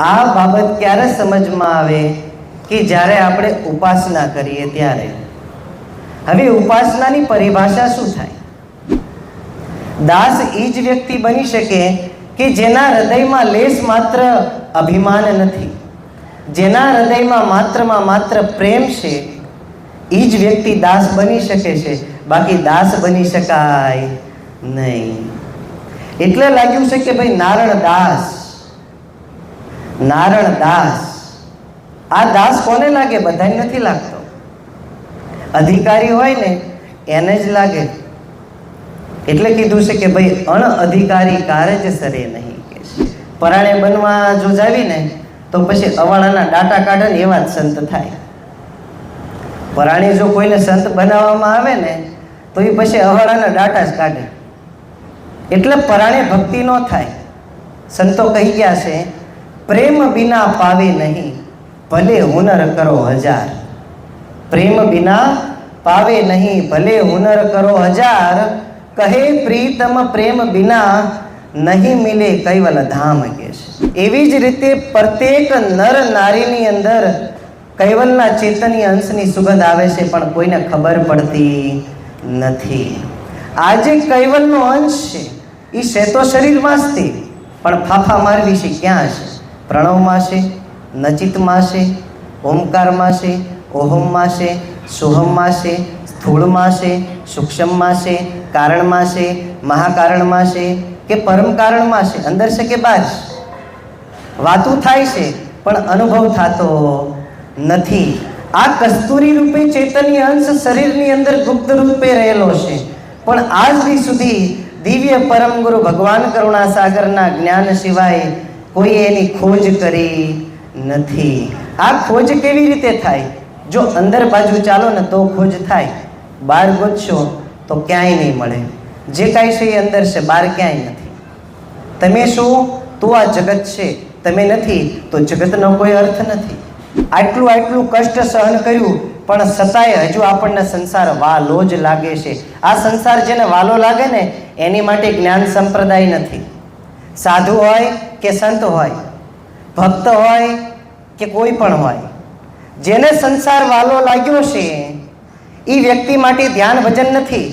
આ બાબત ક્યારે સમજમાં આવે કે જ્યારે આપણે ઉપાસના કરીએ ત્યારે. હવે ઉપાસનાની પરિભાષા શું થાય? દાસ એ જ વ્યક્તિ બની શકે કે જેના હૃદયમાં લેશ માત્ર અભિમાન નથી, જેના હૃદયમાં માત્ર પ્રેમ છે, એ જ વ્યક્તિ દાસ બની શકે છે. બાકી દાસ બની શકાય નહીં. એટલે લાગ્યું છે કે ભાઈ નારણ દાસ. આ દાસ કોને લાગે? બધાને નથી લાગતો. અધિકારી હોય ને એને જ લાગે. એટલે કીધું છે કે ભાઈ અણઅધિકારી કારજ સરે નહીં. પરાણે બનવા જો જાવી ને તો પછી અવાળાના ડાટા કાઢે ને એવા જ સંત થાય. પરાણે જો કોઈને સંત બનાવવામાં આવે ને તો એ પછી અવાળાના ડાટા જ કાઢે. એટલે પરાણે ભક્તિ ન થાય. સંતો કહી ગયા છે, પ્રેમ બિના પાવે નહીં, ભલે હુનર કરો હજાર. પ્રેમ બિના પાવે નહીં, ભલે હુનર કરો હજાર. કહે પ્રીતમ પ્રેમ બિના નહીં મિલે કૈવલ ધામ. કે છે એવી જ રીતે પ્રત્યેક નર નારીની અંદર કૈવલના ચેતનીય અંશની સુગંધ આવે છે, પણ કોઈને ખબર પડતી નથી. આ જે કૈવલનો અંશ છે એ છે તો શરીરમાં જ તે, પણ ફાફા મારવી છે ક્યાં છે? પ્રણવમાં છે, નચિતમાં છે, ઓમકારમાં છે, ઓહમમાં છે, સોહમમાં છે, સ્થૂળમાં છે, સૂક્ષ્મમાં છે, કારણમાં છે, મહાકારણમાં છે કે પરમ કારણમાં છે? અંદર છે કે બહાર છે? વાતું થાય છે પણ અનુભવ થતો નથી. આ કસ્તુરી રૂપે ચેતનીય અંશ શરીરની અંદર ગુપ્ત રૂપે રહેલો છે, પણ આજ સુધી દિવ્ય પરમ ગુરુ ભગવાન કરુણા સાગરના જ્ઞાન સિવાય કોઈ એની ખોજ કરી નથી. આ ખોજ કેવી રીતે થાય? જો અંદર બાજુ ચાલો ને તો ખોજ થાય. બહાર ગોતશો તો ક્યાંય નહીં મળે. જે કાંઈ છે એ અંદર છે, બહાર ક્યાંય નથી. તમે શું? તો આ જગત છે. તમે નથી તો જગતનો કોઈ અર્થ નથી. આટલું કષ્ટ સહન કર્યું પણ છતાંય હજુ આપણને સંસાર વાલો જ લાગે છે. આ સંસાર જેને વાલો લાગે ને એની માટે જ્ઞાન સંપ્રદાય નથી. સાધુ હોય કે સંત હોય, ભક્ત હોય કે કોઈ પણ હોય, જેને સંસાર વાલો લાગ્યો છે એ વ્યક્તિ માટે ધ્યાન ભજન નથી.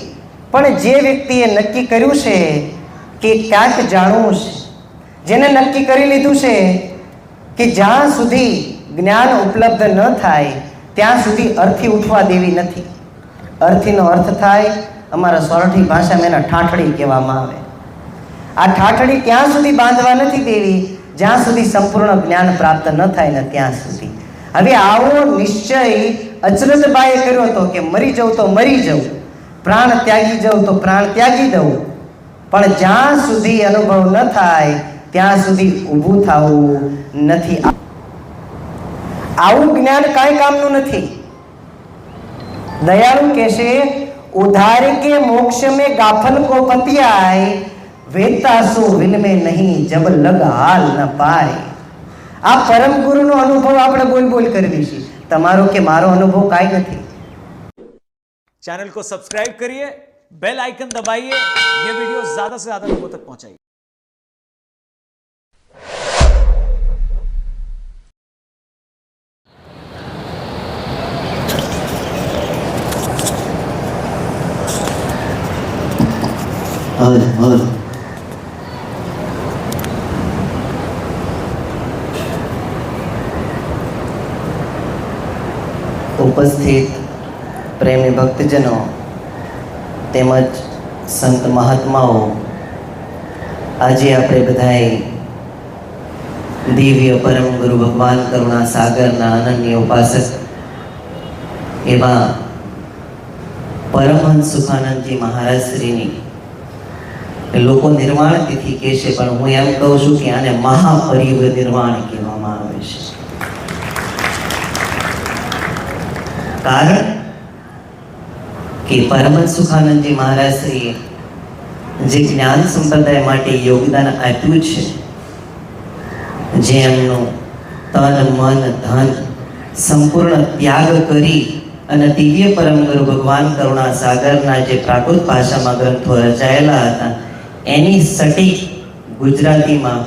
પણ જે વ્યક્તિએ નક્કી કર્યું છે કે ક્યાંક જાણવું છે, જેને નક્કી કરી લીધું છે કે જ્યાં સુધી જ્ઞાન ઉપલબ્ધ ન થાય ત્યાં સુધી અર્થી ઉઠવા દેવી નથી. અર્થીનો અર્થ થાય અમારા સોરઠી ભાષામાં એના ઠાઠડી કહેવામાં આવે. આ ઠાઠડી ત્યાં સુધી બાંધવા નથી દેવી જ્યાં સુધી સંપૂર્ણ જ્ઞાન પ્રાપ્ત ન થાય ને ત્યાં સુધી. હવે આવો નિશ્ચય અચરજબાઈએ કર્યો હતો કે મરી જાઉં તો મરી જાઉં, પ્રાણ ત્યાગી જાઉં તો પ્રાણ ત્યાગી દઉં, પણ જ્યાં સુધી અનુભવ ન થાય ત્યાં સુધી ઊભું થવું નથી. આવું જ્ઞાન કાંઈ કામનું નથી. દયાળુ કહેશે, ઉધાર કે મોક્ષ में गाफल को पतियाय, वेता सो विन में नहीं जब लग हाल न पाए. આ પરમ ગુરુનો અનુભવ આપણે બોલ કરવી છે. તમારો કે મારો અનુભવ કાંઈ નથી. चैनल को सब्सक्राइब करिए, बेल आइकन दबाइए, ये वीडियो ज्यादा से ज्यादा लोगों तक पहुंचाइए. ઉપસ્થિત પ્રેમી ભક્તજનો તેમજ સંત મહાત્માઓ, આજે આપણે બધાએ દિવ્ય પરમ ગુરુ ભગવાન કરુણા સાગરના અનન્ય ઉપાસક એવા પરમહંસ સુખાનંદજી મહારાજ શ્રીની લોકો નિર્વાણ તિથિ કહે છે, પણ હું એમ કહું છું કે આને મહાપરિનિર્વાણ કહેવામાં આવે છે. કારણ કે પરમહંસ સુખાનંદજી મહારાજ શ્રીએ જે જ્ઞાન સંપ્રદાય માટે યોગદાન આપ્યું છે, જે એમનું તન મન ધન સંપૂર્ણ ત્યાગ કરી અને દિવ્ય પરમ ગુરુ ભગવાન કરુણા સાગરના જે પ્રાકૃત ભાષામાં ગ્રંથો રચાયેલા હતા એની સટીક ગુજરાતીમાં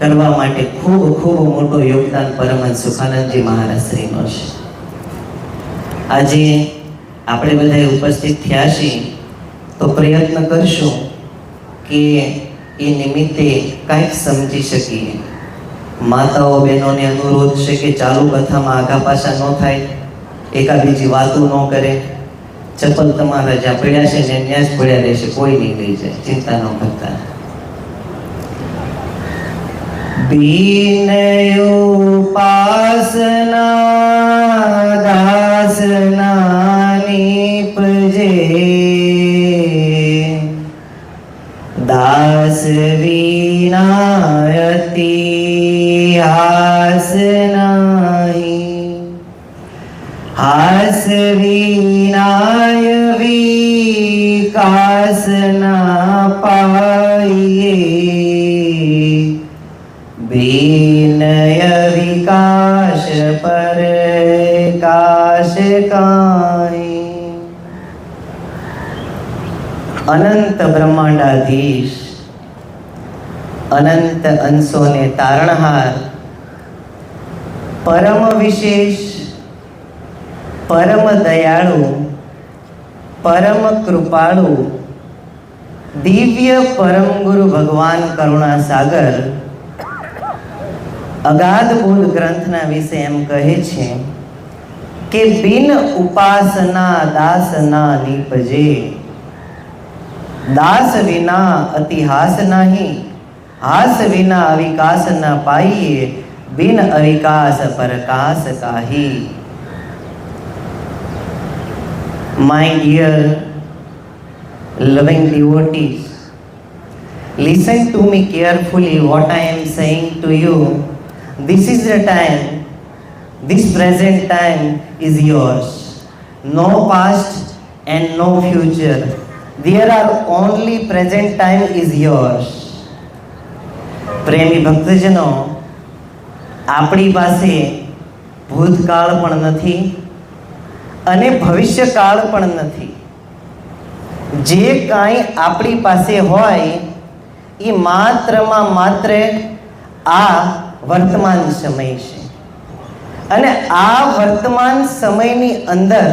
કરવા માટે ખૂબ ખૂબ મોટો યોગદાન પરમહંસ સુખાનંદજી મહારાજ શ્રીનો છે. આજે આપણે બધા ઉપસ્થિત થયા છીએ તો પ્રયત્ન કરશું કે એ નિમિત્તે કંઈક સમજી શકીએ. માતાઓ બહેનોને અનુરોધ છે કે ચાલુ કથામાં આઘા પાછા ન થાય, એકાબીજી વાતો ન કરે. ચપ્પલ તમારા જ્યાં પડ્યા છે ને ત્યાં જ પડ્યા રહેશે, કોઈ નહીં લઈ જાય, ચિંતા ન કરતા. બીન ઉપાસના દાસના નીપજે, દાસ વિનાયતિ હાસ નહીં, હાસ વિનાય વિકાસ ના પાઈએ, વિનય વિકાસ પર કાશ કાંઈ. અનંત બ્રહ્માંડાધીશ, અનંત અંશોને તારણહાર, પરમ વિશેષ, પરમ દયાળુ, પરમ કૃપાળુ, દિવ્ય પરમ ગુરુ ભગવાન કરુણા સાગર અગાધ બોધ ગ્રંથના વિશે એમ કહે છે કે બિન ઉપાસના દાસ ના નીપજે, દાસ વિના અતિહાસ નહીં, હાસ વિના અવિકાસ ના પાઈએ, બિન અવિકાસ પરકાશ કાહી. My dear loving devotees, listen to me carefully what I am saying to you. This is the time, this present time is yours. No past and no future. There are only present time is yours. પ્રેમી ભક્તજનો, આપણી પાસે ભૂતકાળ પણ નથી અને ભવિષ્યકાળ પણ નથી. જે કાંઈ આપણી પાસે હોય એ માત્રમાં માત્ર આ વર્તમાન સમય છે. અને આ વર્તમાન સમયની અંદર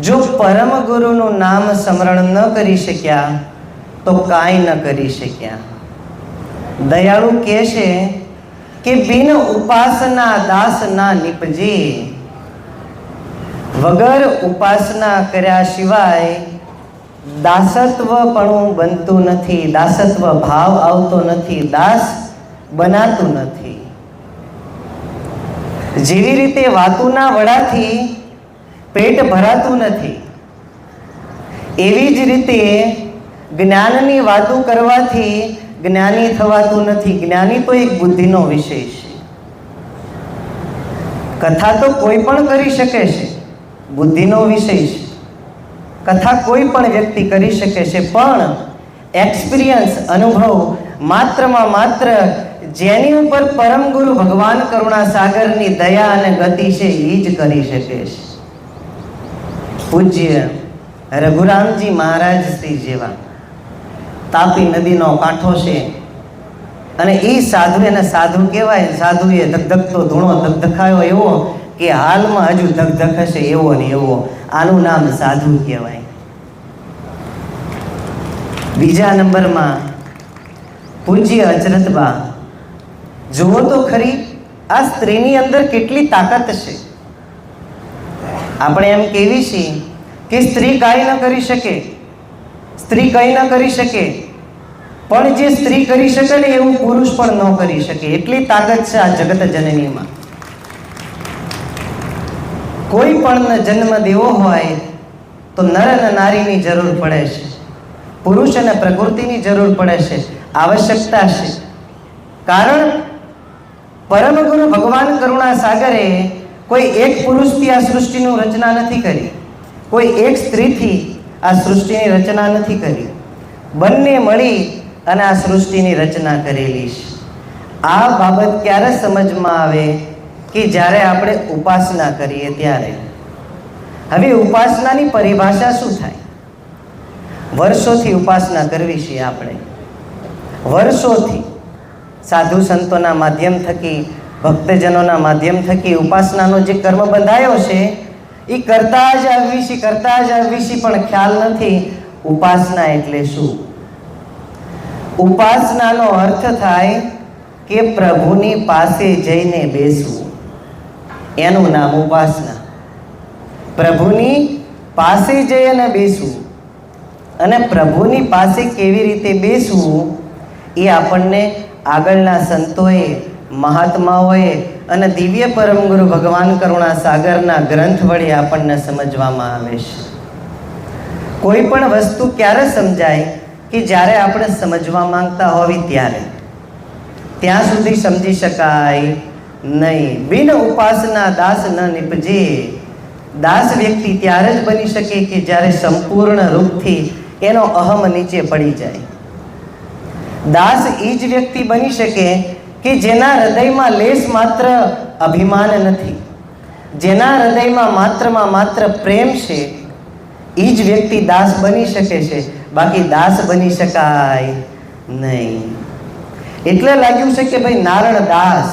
જો પરમ ગુરુનું નામ સ્મરણ ન કરી શક્યા તો કાંઈ ન કરી શક્યા. દયાળુ કહે છે કે બિન ઉપાસના દાસ ના નીપજે, વગર ઉપાસના કર્યા સિવાય દાસત્વપણું બનતું નથી, દાસત્વ ભાવ આવતો નથી, દાસ બનાતું નથી. જેવી રીતે વાતુના વડાથી પેટ ભરાતું નથી, એવી જ રીતે જ્ઞાનની વાતો કરવાથી જ્ઞાની થવાતું નથી. જ્ઞાની તો એક બુદ્ધિનો વિષય છે. કથા તો કોઈ પણ કરી શકે છે, બુદ્ધિનો વિષય છે. કથા કોઈ પણ વ્યક્તિ કરી શકે છે, પણ એક્સપિરિયન્સ, અનુભવ માત્રમાં માત્ર જેની ઉપર પરમ ગુરુ ભગવાન કરુણા સાગરની દયા અને ગતિ છે એ જ કરી શકે છે. પૂજ્ય રઘુરામજી મહારાજ શ્રી જેવા તાપી નદીનો કાંઠો છે અને એ સાધુ, એને સાધુ કહેવાય. સાધુએ ધગધગતો ધૂણો ધગધખાયો એવો કે હાલમાં હજુ ધગધગ હશે એવો ને એવો. આનું નામ સાધુ કહેવાય. બીજા નંબરમાં પૂજ્ય અચરતબા. જુઓ તો ખરી આ સ્ત્રીની અંદર કેટલી તાકાત છે. આપણે એમ કહેવી છીએ કે સ્ત્રી કાંઈ ન કરી શકે, સ્ત્રી કંઈ ન કરી શકે, પણ જે સ્ત્રી કરી શકે ને એવું પુરુષ પણ ન કરી શકે. એટલી તાકાત છે આ જગત જનનીમાં. કોઈ પણ જન્મ દેવો હોય તો નર અને નારીની જરૂર પડે છે, પુરુષ અને પ્રકૃતિની જરૂર પડે છે, આવશ્યકતા છે. કારણ પરમ ગુરુ ભગવાન કરુણા સાગરે કોઈ એક પુરુષથી આ સૃષ્ટિનું રચના નથી કરી, કોઈ એક સ્ત્રીથી આ સૃષ્ટિની રચના નથી કરી. બંને મળી અને આ સૃષ્ટિની રચના કરેલી છે. આ બાબત ક્યારે સમજમાં આવે કે જ્યારે આપણે ઉપાસના કરીએ ત્યારે. હવે ઉપાસનાની પરિભાષા શું થાય? વર્ષોથી ઉપાસના કરવી છે આપણે, વર્ષોથી. સાધુ સંતોના માધ્યમ થકી, ભક્તજનોના માધ્યમ થકી ઉપાસનાનો જે કર્મ બંધાયો છે એ કરતા જ આવવી પણ ખ્યાલ નથી ઉપાસના એટલે શું. ઉપાસનાનો અર્થ થાય કે પ્રભુની પાસે જઈને બેસવું, એનું નામ ઉપાસના. પ્રભુની પાસે જઈ અને બેસવું, અને પ્રભુની પાસે કેવી રીતે બેસવું એ આપણને આગળના સંતોએ, મહાત્માઓએ અને દિવ્ય પરમ ગુરુ ભગવાન કરુણા સાગરના ગ્રંથ વડે આપણને સમજવામાં આવે છે. કોઈ પણ વસ્તુ ક્યારે સમજાય કે જ્યારે આપણે સમજવા માંગતા હોવી ત્યારે, ત્યાં સુધી સમજી શકાય નહીં. બિન ઉપાસના દાસ ન નિપજે. દાસ વ્યક્તિ ત્યારે જ બની શકે કે જ્યારે સંપૂર્ણ રૂપથી એનો અહમ નીચે પડી જાય. દાસ એ જ વ્યક્તિ બની શકે કે જેના હૃદયમાં લેશ માત્ર અભિમાન નથી, જેના હૃદયમાં માત્ર પ્રેમ છે, એ જ વ્યક્તિ દાસ બની શકે છે. બાકી દાસ બની શકાય નહીં. એટલે લાગ્યું છે કે ભાઈ નારણ દાસ.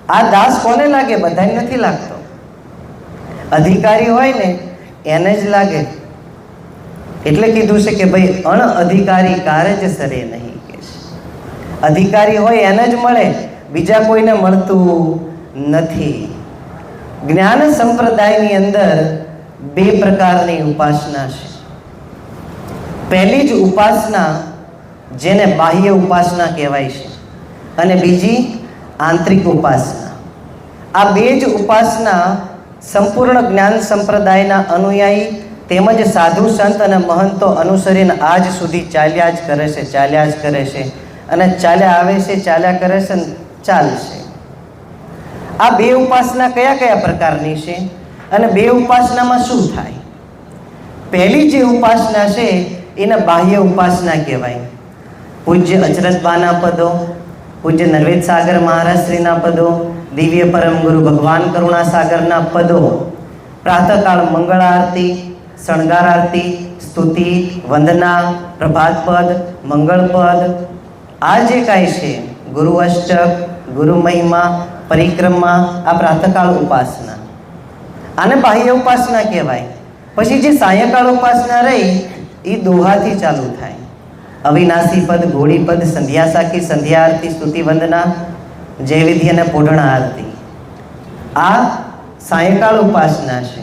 આ દાસ કોને લાગે? બધાને નથી લાગતો. અધિકારી હોય ને એને જ લાગે. એટલે કીધું છે કે ભાઈ અનઅધિકારી કારજ સરે નહીં કે છે. અધિકારી હોય એને જ મળે, બીજા કોઈને મળતું નથી. જ્ઞાન સંપ્રદાયની અંદર બે પ્રકારની ઉપાસના છે. પહેલી જ ઉપાસના જેને બાહ્ય ઉપાસના કહેવાય છે, અને બીજી આંતરિક ઉપાસના. આ બે જ ઉપાસના સંપૂર્ણ જ્ઞાન સંપ્રદાયના અનુયાયી તેમજ સાધુ સંત અને મહંતો અનુસરીને આજ સુધી ચાલ્યા જ કરે છે અને ચાલ્યા આવે છે, ચાલ્યા કરે છે, ચાલશે. આ બે ઉપાસના કયા પ્રકારની છે અને બે ઉપાસનામાં શું થાય? પહેલી જે ઉપાસના છે એને બાહ્ય ઉપાસના કહેવાય. પૂજ્ય અચરતબાના પદો, પૂજ્ય નરવેદ સાગર મહારાજ શ્રીના પદો, દિવ્ય પરમ ગુરુ ભગવાન કરુણા સાગરના પદો, પ્રાતઃકાળ મંગળ આરતી, શણગાર આરતી, સ્તુતિ, વંદના, પ્રભાત પદ, મંગળ પદ, આ જે કાંઈ છે, ગુરુ અષ્ટક, ગુરુ મહિમા, પરિક્રમા, આ પ્રાતઃકાળ ઉપાસના. આને બાહ્ય ઉપાસના કહેવાય. પછી જે સાયંકાળ ઉપાસના રહી એ દોહાથી ચાલુ થાય. અવિનાશી પદ, ઘોડી પદ, સંધ્યા સાખી, સંધ્યા આરતી, સ્તુતિ વંદના, જય વિધિ અને પોઢણા આરતી, આ સાયંકાળ ઉપાસના છે.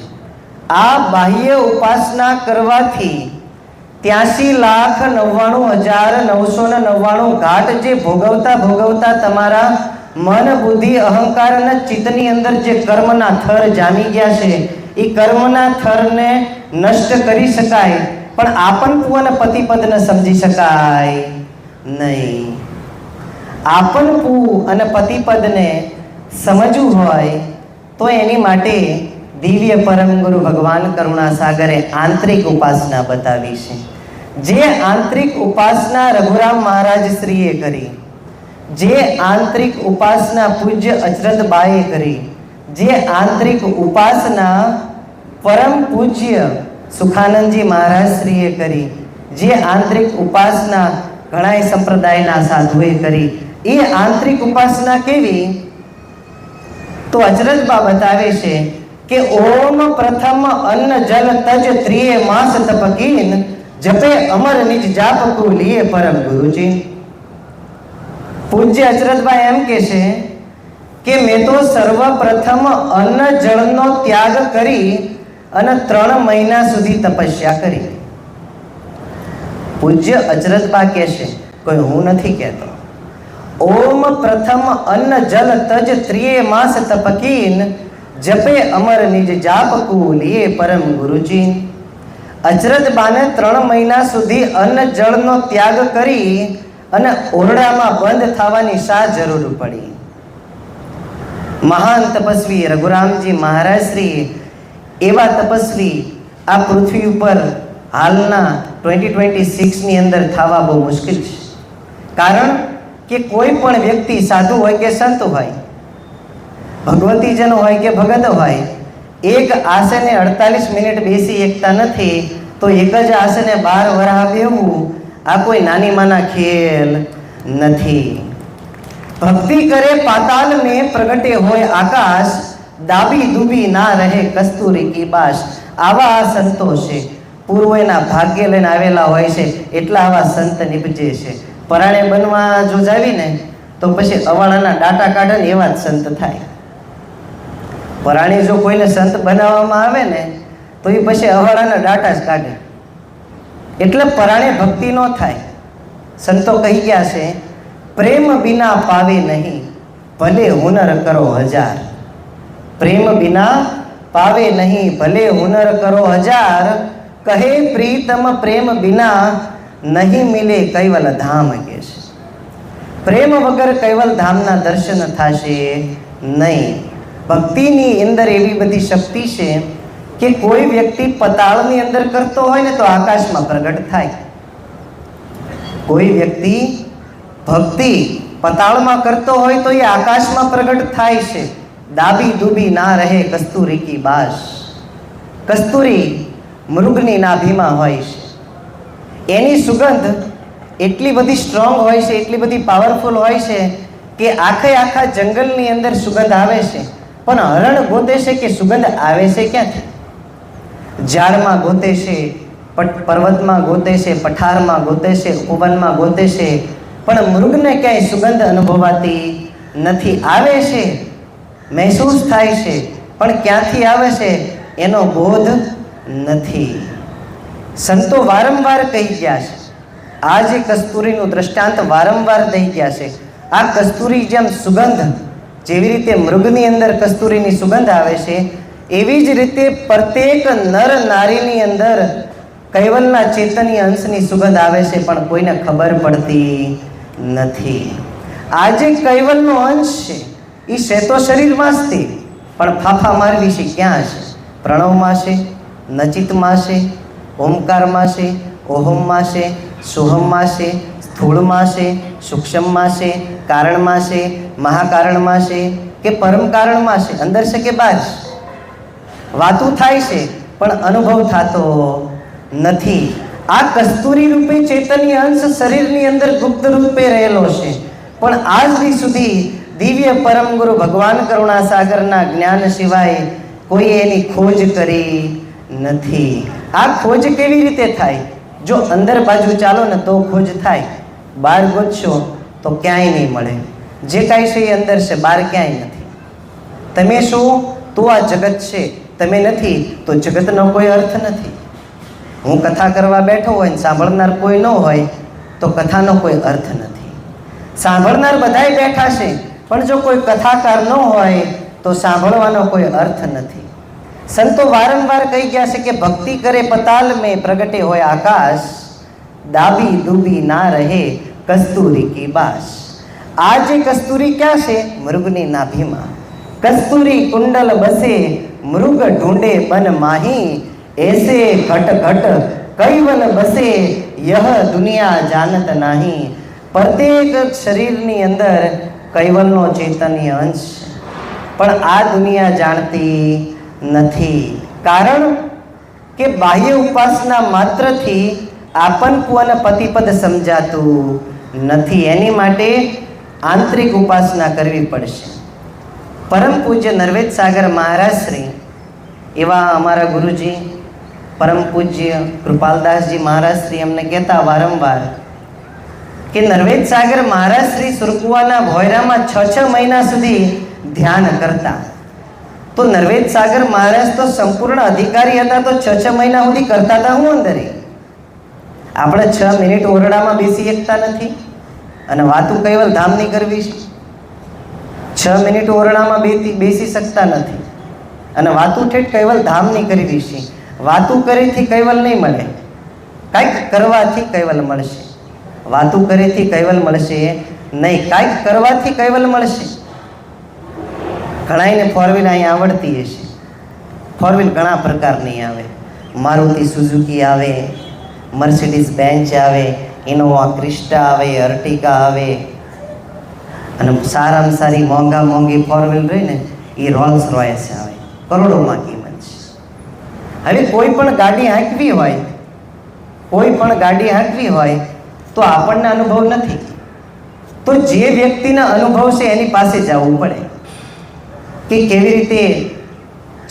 આ બાહ્ય ઉપાસના કરવાથી 83,99,999 ઘાટ જે ભોગવતા તમારા મન, બુદ્ધિ, અહંકાર અને ચિત્તની અંદર જે કર્મના થર જામી ગયા છે એ કર્મના થરને નષ્ટ કરી શકાય, પણ આપનપુ અને પતિપદને સમજી શકાય નહીં. આપનપુ અને પતિપદને સમજવું હોય તો એની માટે દિવ્ય પરમ ગુરુ ભગવાન કરુણા સાગરે આંતરિક ઉપાસના બતાવી છે. જે આંતરિક ઉપાસના રઘુરામ મહારાજ શ્રીએ કરી, જે આંતરિક ઉપાસના પૂજ્ય અચરતબાએ કરી, જે આંતરિક ઉપાસના પરમ પૂજ્ય સુખાનંદજી મહારાજ શ્રીએ કરી, જે આંતરિક ઉપાસના ઘણા સંપ્રદાયના સાધુએ કરી, એ આંતરિક ઉપાસના કેવી? તો અચરતબા બતાવે છે કે ઓમ પ્રથમ અન્ન જલ તજ ત્રિય માસ તપકીન જપે અમર નિજ જાપકુ લીએ પરમ ગુરુજી. પૂજ્ય અચરતબા એમ કે છે કે મેં તો સર્વપ્રથમ અન્ન જળનો ત્યાગ કરી અને 3 મહિના સુધી તપસ્યા કરી. પૂજ્ય અચરતબા કહે છે, કોઈ હું નથી કહેતો. ઓમ પ્રથમ અન્ન જલ તજ ત્રિય માસ તપકીન જપે અમર નિજ જાપકુ લીએ પરમ ગુરુજી. અચરતબાને 3 મહિના સુધી અન્ન જળનો ત્યાગ કરી અને ઓરડામાં બંધ થવાની શા જરૂર પડી? મહાન તપસ્વી રઘુરામજી મહારાજ શ્રી એવા તપસ્વી આ પૃથ્વી ઉપર હાલના 2026ની અંદર થવા બહુ મુશ્કેલ છે. કારણ કે કોઈ પણ વ્યક્તિ સાધુ હોય કે સંત હોય, ભગવતીજન હોય કે ભગત હોય, એક આસને 48 મિનિટ બેસી એકતા નથી, તો એક જ આસને 12 વરહ બેહવું આ કોઈ નાની માના ખેલ નથી. ભક્તિ કરે પાતાલ में પ્રગટે હોય આકાશ, દાબી દુબી ના રહે કસ્તુરી કી બાશ. આવા આ સંતો છે, પૂર્વના ભાગ્ય લઈને આવેલા હોય છે, એટલા આવા સંત નિપજે છે. પરાણે બનવા જો જાવી ને તો પછી અવાળાના ડાટા કાઢે ને એવા જ સંત થાય. પરાણે જો કોઈને સંત બનાવવામાં આવે ને તો એ પછી અવાળાના ડાટા જ કાઢે. એટલે પરાણે ભક્તિ ન થાય. સંતો કહી ગયા છે, પ્રેમ બિના પાવે નહીં, ભલે હુનર કરો હજાર. પ્રેમ બિના પાવે નહીં, ભલે હુનર કરો હજાર. કહે પ્રીતમ પ્રેમ બિના નહીં મિલે કૈવલ ધામ. કે છે પ્રેમ વગર કૈવલ ધામના દર્શન થશે નહીં. ભક્તિની અંદર એવી બધી શક્તિ છે કે કોઈ વ્યક્તિ પતાળની અંદર કરતો હોય ને તો આકાશમાં પ્રગટ થાય. કોઈ વ્યક્તિ ભક્તિ પતાળમાં કરતો હોય તો એ આકાશમાં પ્રગટ થાય છે. દાબી દુબી ના રહે કસ્તુરી કી બાશ. કસ્તુરી મૃગની નાભીમાં હોય છે. એની સુગંધ એટલી બધી સ્ટ્રોંગ હોય છે, એટલી બધી પાવરફુલ હોય છે કે આખા જંગલની અંદર સુગંધ આવે છે. પણ હરણ ગોતે છે કે સુગંધ આવે છે ક્યાંથી? ઝાડમાં ગોતે છે, પર્વતમાં ગોતે છે, પઠારમાં ગોતે છે, ઉપવનમાં ગોતે છે, પણ મૃગને ક્યાંય સુગંધ અનુભવાતી નથી. આવે છે, મહેસૂસ થાય છે, પણ ક્યાંથી આવે છે એનો બોધ નથી. સંતો વારંવાર કહી ગયા છે, આ જે કસ્તુરીનું દ્રષ્ટાંત વારંવાર દઈ ગયા છે. આ કસ્તુરી જેમ સુગંધ, જેવી રીતે મૃગની અંદર કસ્તુરીની સુગંધ આવે છે, એવી જ રીતે પ્રત્યેક નર નારીની અંદર કૈવલના ચેતનીય અંશની સુગંધ આવે છે, પણ કોઈને ખબર પડતી નથી. આ જે કૈવલનો અંશ છે એ છે તો શરીરમાં જ તે, પણ ફાફા મારવી છે ક્યાં છે? પ્રણવમાં છે, નચિતમાં છે, ઓમકારમાં છે, ઓહમમાં છે, સોહમમાં છે, સ્થૂળમાં છે, સૂક્ષ્મમાં છે, કારણમાં છે, મહાકારણમાં છે કે પરમ કારણમાં છે? અંદર છે કે બહાર છે? વાતું થાય છે પણ અનુભવ થતો નથી. આ કસ્તુરી રૂપે ચૈતન્ય અંશ શરીરની અંદર ગુપ્ત રૂપે રહેલો છે, પણ આજ સુધી દિવ્ય પરમ ગુરુ ભગવાન કરુણાસાગરના જ્ઞાન સિવાય કોઈ એની ખોજ કરી નથી. આ ખોજ કેવી રીતે થાય? જો અંદર બાજુ ચાલો ને તો ખોજ થાય. બહાર ગોતશો તો ક્યાંય નહીં મળે. જે કાંઈ છે એ અંદર છે, બહાર ક્યાંય નથી. તમે શું તો આ જગત છે, તમે નથી તો જગતનો કોઈ અર્થ નથી. હું કથા કરવા બેઠો હોય ને સાંભળનાર કોઈ ન હોય તો કથાનો કોઈ અર્થ નથી. સાંભળનાર બધાય બેઠા છે, પણ જો કોઈ કથાકાર ન હોય તો સાંભળવાનો કોઈ અર્થ નથી. સંતો વારંવાર કહી ગયા છે કે ભક્તિ કરે પતાલ મેં પ્રગટે હોય આકાશ, દાબી દુબી ના રહે કસ્તુરી કી બાશ. આ જે કસ્તુરી ક્યાં છે? મૃગની નાભીમાં. કસ્તુરી કુંડલ બસે મૃગ ઢૂંઢે બન માહી, ऐसे घट घट कैवल बसे यह दुनिया जानत नहीं. प्रत्येक શરીરની અંદર કૈવલનો ચૈતન્ય અંશ, પણ આ દુનિયા જાણતી નથી. કારણ કે બાહ્ય ઉપાસના માત્રથી આપનપુ અને પતિપદ સમજાતું નથી. એની માટે આંતરિક ઉપાસના કરવી પડશે. પરમ પૂજ્ય નરવેદ સાગર મહારાજ શ્રી એવા અમારા ગુરુજી પરમ પૂજ્ય કૃપાલદાસજી મહારાજ શ્રી અમને કહેતા વારંવાર કે નરવેદ સાગર મહારાજ શ્રી સુરકુવાના ભોયરામાં 6 મહિના સુધી ધ્યાન કરતા. તો નરવેદ સાગર મહારાજ તો સંપૂર્ણ અધિકારી હતા, તો 6 મહિના સુધી કરતા હતા હું અંદર? આપણે 6 મિનિટ ઓરડામાં બેસી શકતા નથી અને વાતું કૈવલ ધામની કરવી છે. 6 મિનિટ ઓરડામાં બેસી શકતા નથી અને વાતું ઠેઠ કૈવલ ધામની કરવી છે. વાતું કરીથી કૈવલ નહીં મળે, કાંઈક કરવાથી કૈવલ મળશે. વાતું કરીથી કૈવલ મળશે નહીં, કાંઈક કરવાથી કૈવલ મળશે. ઘણાઈને ફોર વ્હીલ અહીં આવડતી હશે. ફોર વ્હીલ ઘણા પ્રકારની આવે. મારુતિ સુઝુકી આવે, મર્સિડીઝ બેન્ચ આવે, ઇનોવા ક્રિસ્ટા આવે, અર્ટિકા આવે, અને સારામાં સારી મોંઘી ફોર વ્હીલ રહી ને એ રોલ્સ રોયસ આવે, કરોડોમાં કિંમત છે. હવે કોઈ પણ ગાડી હાંકવી હોય તો આપણને અનુભવ નથી. તો જે વ્યક્તિના અનુભવ છે એની પાસે જવું પડે કે કેવી રીતે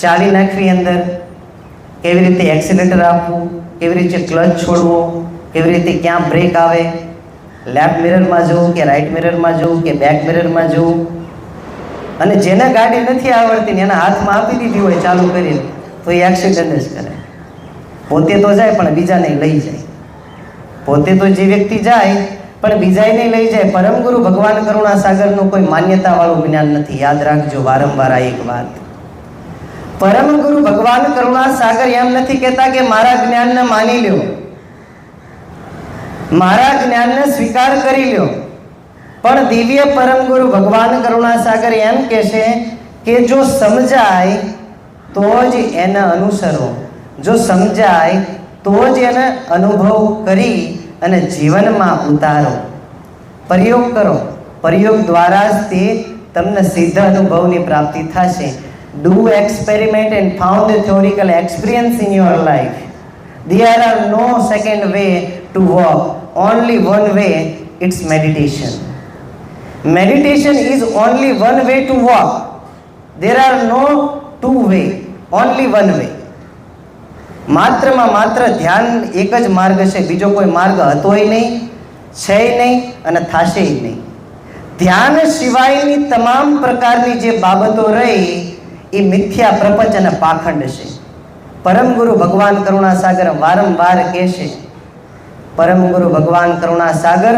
ચાલી નાખવી અંદર, કેવી રીતે એક્સિલેટર આપવું, કેવી રીતે ક્લચ છોડવો, કેવી રીતે ક્યાં બ્રેક આવે, લેફ્ટ મિરરમાં જવું કે રાઈટ મિરરમાં જવું કે બેક મિરરમાં જવું. અને જેને ગાડી નથી આવડતી ને એના હાથમાં આપી દીધી હોય ચાલુ કરીને તો એ એક્સિડન્ટ જ કરે. પોતે તો જાય પણ બીજાને લઈ જાય. પોતે તો જે વ્યક્તિ જાય પણ બીજાને લઈ જાય. પરમ ગુરુ ભગવાન કરુણા સાગરનું કોઈ માન્યતા વાળું જ્ઞાન નથી. યાદ રાખજો વારંવાર આ એક વાત. પરમ ગુરુ ભગવાન કરુણા સાગર એમ નથી કહેતા કે મારા જ્ઞાનને માની લ્યો, મારા જ્ઞાનને સ્વીકાર કરી લ્યો. પણ દિવ્ય પરમ ગુરુ ભગવાન કરુણા સાગર એમ કહેશે કે જો સમજાય તો જ એને અનુસરો, જો સમજાય તો જ એને અનુભવ કરી અને જીવનમાં ઉતારો. પ્રયોગ કરો, પ્રયોગ દ્વારા જ તે તમને સીધા અનુભવની પ્રાપ્તિ થશે. Do experiment and found the theoretical experience in your life. There are no second way to walk, only one way, it's meditation. Meditation is only one way to walk. There are no two way, only one way. માત્રમાં માત્ર ધ્યાન એક જ માર્ગ છે, બીજો કોઈ માર્ગ હતોય નહીં, છે નહીં અને થશે નહીં. ધ્યાન સિવાયની તમામ પ્રકારની જે બાબતો રહી એ મિથ્યા પ્રપંચ અને પાખંડ છે. પરમ ગુરુ ભગવાન કરુણા સાગર વારંવાર કહેશે, પરમ ગુરુ ભગવાન કરુણા સાગર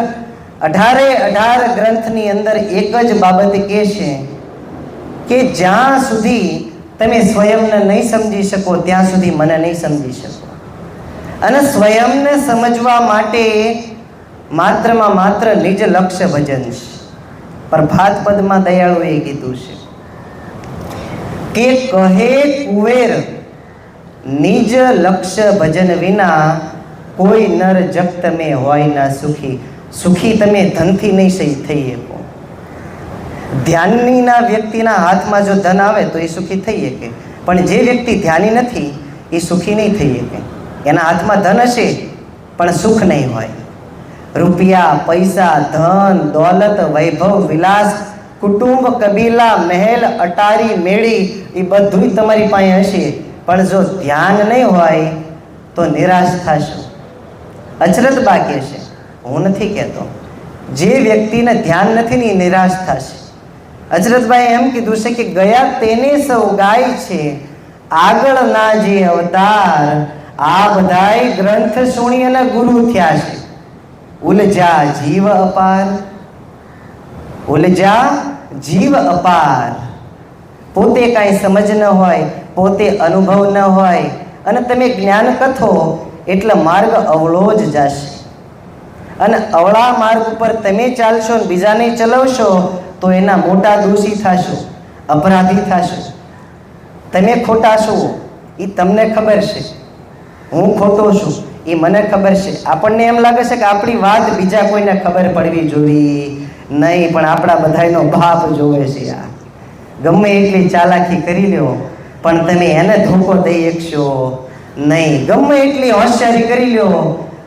18 ગ્રંથની અંદર એક જ બાબત કહેશે કે જ્યાં સુધી તમે સ્વયંને નહીં સમજી શકો ત્યાં સુધી મને નહીં સમજી શકો. અને સ્વયંને સમજવા માટે માત્રમાં માત્ર નિજ લક્ષ્ય ભજન છે. પ્રભાત પદમાં દયાળુએ કીધું છે કે કહે કુવેર નિજ લક્ષ્ય ભજન વિના કોઈ નર જગત મેં હોય ના સુખી. સુખી તમે ધનથી નહીં સહી થઈ શકો. ધ્યાનીના વ્યક્તિના હાથમાં જો ધન આવે તો એ સુખી થઈ શકે, પણ જે વ્યક્તિ ધ્યાની નથી એ સુખી નહીં થઈ શકે. એના હાથમાં ધન હશે પણ સુખ નહીં હોય. રૂપિયા, પૈસા, ધન, દોલત, વૈભવ, વિલાસ, કુટુંબ, કબીલા, મહેલ, અટારી, મેળી એ બધું તમારી પાસે હશે, પણ જો ધ્યાન નહીં હોય તો નિરાશ થશો. અચરત બાકી હશે, હું નથી કહેતો. જે વ્યક્તિને ધ્યાન નથી ને એ નિરાશ થશે. અચરતભાઈ એમ કીધું છે કે ગયા તેને સૌ ગાય છે, આગળના જે અવતાર આ બધાય ગ્રંથ સુણી અને ગુરુ થયા છે. ઉલજા જીવ અપાર, ઉલજા જીવ અપાર. પોતે કાંઈ સમજ ન હોય, પોતે અનુભવ ન હોય અને તમે જ્ઞાન કથો એટલે માર્ગ અવળો જ જશે. અને અવળા માર્ગ ઉપર તમે ચાલશો ને બીજાને ચલાવશો તો એના મોટા દોષી થશો, અપરાધી થશો. તમે ખોટા છો એ તમને ખબર છે, હું ખોટો છું એ મને ખબર છે. આપણને એમ લાગે છે કે આપણી વાત બીજા કોઈને ખબર પડવી જોઈએ નહીં, પણ આપણા બધાનો બાપ જોવે છે. આ ગમે એટલી ચાલાકી કરી લ્યો પણ તમે એને ધોકો દઈ શકશો નહીં. ગમે એટલી હોશિયારી કરી લ્યો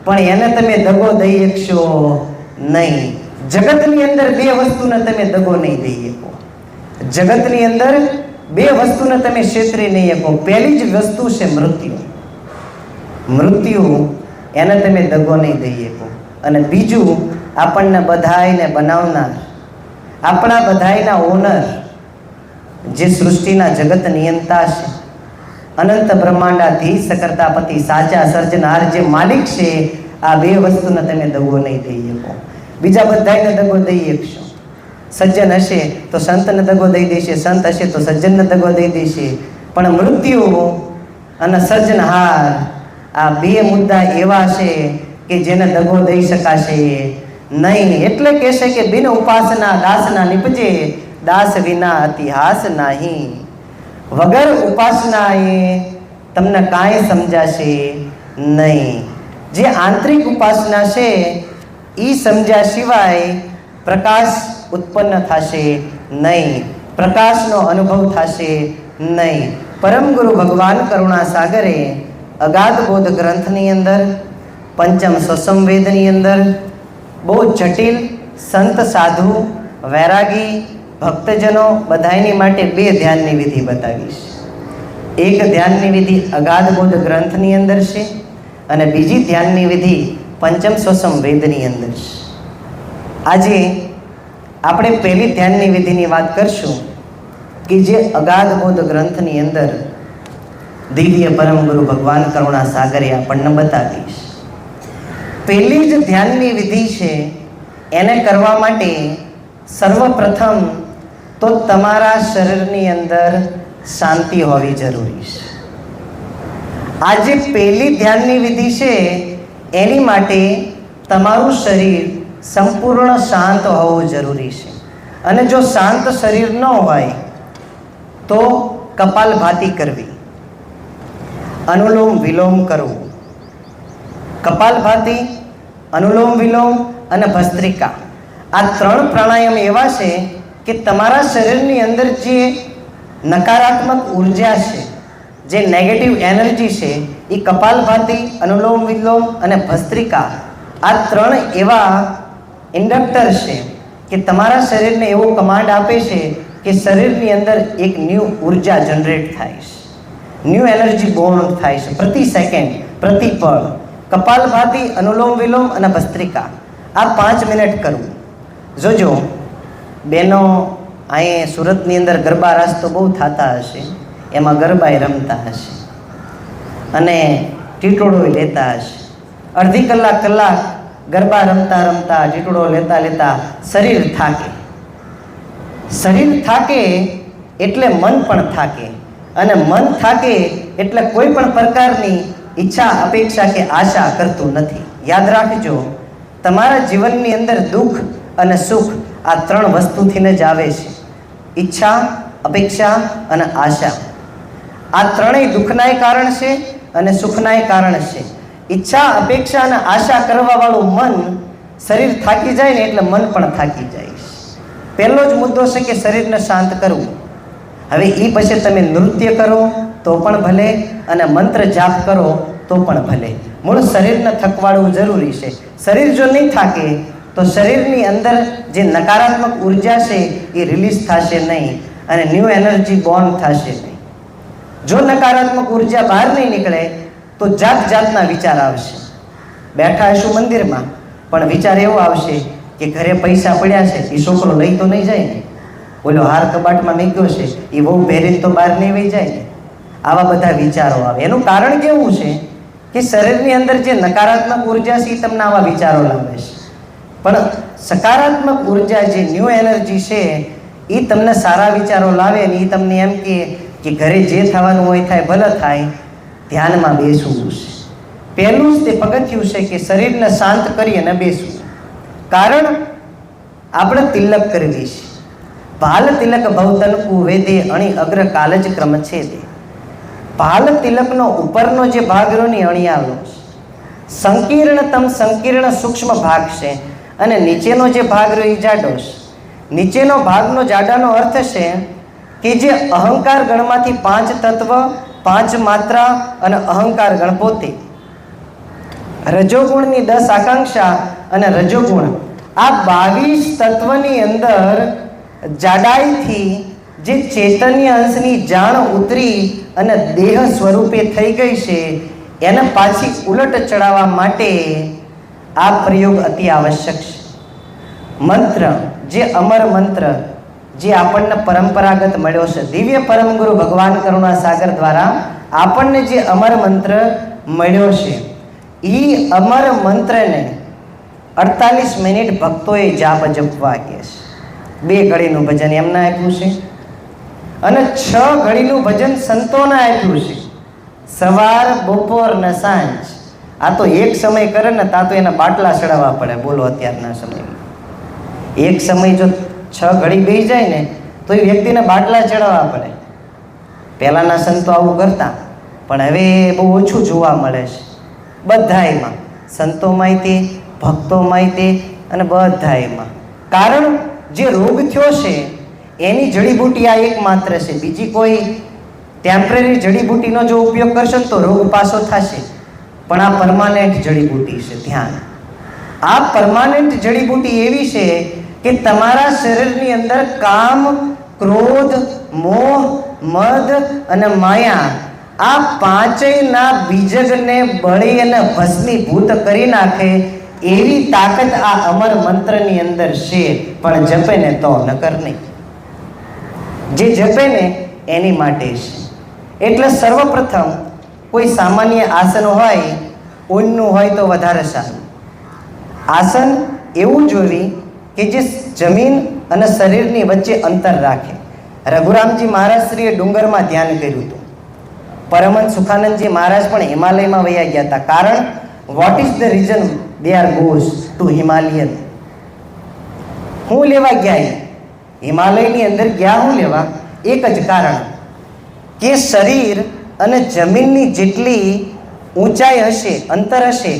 પણ એને તમે દગો દઈ શકશો નહીં. જગતની અંદર બે વસ્તુને તમે દગો નહીં દઈ શકો. જગતની અંદર બે વસ્તુને તમે છેતરી નહીં શકો. પહેલી જ વસ્તુ છે મૃત્યુ. મૃત્યુ એને તમે દગો નહીં દઈ શકો. અને બીજું આપણને બધાયને બનાવનાર, આપણા બધાયના ઓનર, જે સૃષ્ટિના જગત નિયંતા છે, અનંત બ્રહ્માંડાધીશ કરતાપતિ, સાચા સર્જનાર જે માલિક છે, આ બે વસ્તુને તમે દગો નહીં દઈ શકો. બીજા બધાને દગો દઈ શકશો. સજ્જન હશે તો સંતને દગો દઈ દેશે, સંત હશે તો સજ્જનને દગો દઈ દેશે, પણ મૃત્યુ અને સર્જનહાર આ બે મુદ્દા એવા છે કે જેને દગો દઈ શકાશે નહીં. એટલે કહેશે કે બિન ઉપાસના દાસના નિપજે, દાસ વિના ઇતિહાસ નહીં. વગર ઉપાસનાએ તમને કાંઈ સમજાશે નહીં. જે આંતરિક ઉપાસના છે એ સમજ્યા સિવાય પ્રકાશ ઉત્પન્ન થશે નહીં, પ્રકાશનો અનુભવ થશે નહીં. પરમ ગુરુ ભગવાન કરુણા સાગરે અગાધ બોધ ગ્રંથની અંદર, પંચમ સસંવેદની અંદર બહુ જટિલ સંત સાધુ વૈરાગી ભક્તજનો બધાની માટે 2 ધ્યાનની વિધિ બતાવીશ. એક ધ્યાનની વિધિ અગાધ બોધ ગ્રંથની અંદર છે અને બીજી ધ્યાનની વિધિ પંચમ સ્વસમ વેદની અંદર છે. આજે આપણે પહેલી ધ્યાનની વિધિની વાત કરશું કે જે અગાધ બોધ ગ્રંથની અંદર દિવ્ય પરમ ગુરુ ભગવાન કરુણા સાગરે આપણને બતાવી છે. પહેલી જ ધ્યાનની વિધિ છે એને કરવા માટે સર્વપ્રથમ તો તમારા શરીરની અંદર શાંતિ હોવી જરૂરી છે. આ જે પહેલી ધ્યાનની વિધિ છે એની માટે તમારું શરીર સંપૂર્ણ શાંત હોવું જરૂરી છે. અને જો શાંત શરીર ન હોય તો કપાલભાતિ કરવી, અનુલોમ વિલોમ કરવું. કપાલભાતિ, અનુલોમ વિલોમ અને ભસ્ત્રિકા આ 3 પ્રાણાયામ એવા છે કે તમારા શરીરની અંદર જે નકારાત્મક ઉર્જા છે, જે નેગેટિવ એનર્જી છે, એ કપાલભાતિ, અનુલોમ વિલોમ અને ભસ્ત્રિકા આ 3 એવા ઇન્ડક્ટર છે કે તમારા શરીરને એવો કમાન્ડ આપે છે કે શરીરની અંદર એક ન્યૂ ઉર્જા જનરેટ થાય છે, ન્યૂ એનર્જી બોર્ન થાય છે પ્રતિ સેકન્ડ, પ્રતિ પળ. કપાલભાતિ, અનુલોમ વિલોમ અને ભસ્ત્રિકા આ 5 મિનિટ કરવું. જોજો બહેનો અહીં સુરતની અંદર ગરબા રાસ તો બહુ થતા હશે, એમાં ગરબાય રમતા હશે અને ટીટોળો લેતા હશે. અડધી કલાક ગરબા રમતા રમતા ટીટોળો લેતા લેતા શરીર થાકે. શરીર થાકે એટલે મન પણ થાકે, અને મન થાકે એટલે કોઈ પણ પ્રકારની ઈચ્છા, અપેક્ષા કે આશા કરતું નથી. યાદ રાખજો, તમારા જીવનની અંદર દુઃખ અને સુખ આ 3 વસ્તુથી જ આવે છે. ઈચ્છા, અપેક્ષા અને આશા. આ 3 દુઃખનાય કારણ છે અને સુખનાય કારણ છે. ઈચ્છા, અપેક્ષા અને આશા કરવાવાળું મન શરીર થાકી જાય ને એટલે મન પણ થાકી જાય. પહેલો જ મુદ્દો છે કે શરીરને શાંત કરવું. હવે એ પછી તમે નૃત્ય કરો તો પણ ભલે અને મંત્ર જાપ કરો તો પણ ભલે, મૂળ શરીરને થકવાડવું જરૂરી છે. શરીર જો નહીં થાકે તો શરીરની અંદર જે નકારાત્મક ઉર્જા છે એ રિલીઝ થશે નહીં અને ન્યૂ એનર્જી બોર્ન થશે નહીં. જો નકારાત્મક ઉર્જા બહાર નહીં નીકળે તો જાતના વિચાર આવશે. બેઠા હશું મંદિરમાં પણ વિચાર એવો આવશે કે ઘરે પૈસા પડ્યા છે, એ છોકરો લઈ તો નહીં જાય ને, ઓલો હાર કબાટમાં મૂક્યો છે એ બહુ પહેરીને તો બહાર નહીં વહી જાય ને. આવા બધા વિચારો આવે. એનું કારણ કેવું છે કે શરીરની અંદર જે નકારાત્મક ઉર્જા છે એ તમને આવા વિચારો લાવે છે. પણ સકારાત્મક ઉર્જા જે ન્યૂ એનર્જી છે એ તમને સારા વિચારો લાવે ને એ તમને એમ કે ઘરે જે થવાનું હોય થાય, ભલે થાય, ધ્યાનમાં બેસવું છે. પહેલું જ તે પગથિયું છે કે શરીરને શાંત કરી અને બેસવું. કારણ આપણે તિલક કરવી છે. ભાલ તિલક ભવતનકુ વેદે અણી અગ્ર કાલજ ક્રમ છે દે. ભાલ તિલકનો ઉપરનો જે ભાગ રહ્યો ને અણિયાળો છે, સંકીર્ણતમ સંકીર્ણ સૂક્ષ્મ ભાગ છે, અને નીચેનો જે ભાગ રહ્યો એ જાડો છે. નીચેનો ભાગનો જાડાનો અર્થ છે કે જે અહંકાર ગણમાંથી 5 તત્વ, 5 માત્રા અને અહંકાર ગણ પોતે, રજોગુણની 10 આકાંક્ષા અને રજોગુણ, આ 22 તત્વની અંદર જાડાઈથી જે ચૈતન્ય અંશની જાણ ઉતરી અને દેહ સ્વરૂપે થઈ ગઈ છે એને પાછી ઉલટ ચડાવવા માટે આ પ્રયોગ અતિ આવશ્યક છે. મંત્ર, જે અમર મંત્ર જે આપણને પરંપરાગત મળ્યો છે, દિવ્ય પરમ ગુરુ ભગવાન કરુણા સાગર દ્વારા આપણને જે અમર મંત્ર મળ્યો છે, એ અમર મંત્રને 48 મિનિટ ભક્તોએ જાપ જપવા કહે છે. 2 ઘડીનું ભજન એમને આપ્યું છે અને 6 ઘડીનું ભજન સંતોને આપ્યું છે. સવાર, બપોર ને સાંજ. આ તો એક સમય કરે ને તા તો એના બાટલા ચડાવવા પડે. બોલો, અત્યારના સમયમાં એક સમય જો 6 ઘડી બેસી જાય ને તો એ વ્યક્તિને બાટલા ચડાવવા પડે. પહેલાંના સંતો આવું કરતા, પણ હવે બહુ ઓછું જોવા મળે છે. બધાયમાં, સંતોમાંય તે, ભક્તોમાંય તે અને બધાયમાં. કારણ જે રોગ થયો છે એની જડીબુટી આ એકમાત્ર છે. બીજી કોઈ ટેમ્પરરી જડીબુટીનો જો ઉપયોગ કરશો ને તો રોગ પાછો થશે, પણ આ પરમાનન્ટ જડીબુટી છે ધ્યાન. આ પરમાનન્ટ જડીબુટી એવી છે કે તમારા શરીરની અંદર કામ, ક્રોધ, મોહ, મદ અને માયા આ પાંચેયના બીજગને બળી અને ભસ્મીભૂત કરી નાખે એવી તાકાત આ અમર મંત્રની અંદર છે. પણ જપે ને તો નકર નહીં. જે જપે ને એની માટે છે. એટલે સર્વપ્રથમ કોઈ સામાન્ય આસન હોય, ઊનનું હોય તો વધારે સારું. આસન એવું જોવી કે જે જમીન અને શરીરની વચ્ચે અંતર રાખે. રઘુરામજી મહારાજશ્રીએ ડુંગરમાં ધ્યાન કર્યું હતું. પરમહંસ સુખાનંદજી મહારાજ પણ હિમાલયમાં વયા ગયા હતા. કારણ what is the reason they are goes to Himalayan? હું લેવા ગયા હિમાલયની અંદર ગયા, હું લેવા? એક જ કારણ કે શરીર અને જમીનની જેટલી ઊંચાઈ હશે, અંતર હશે,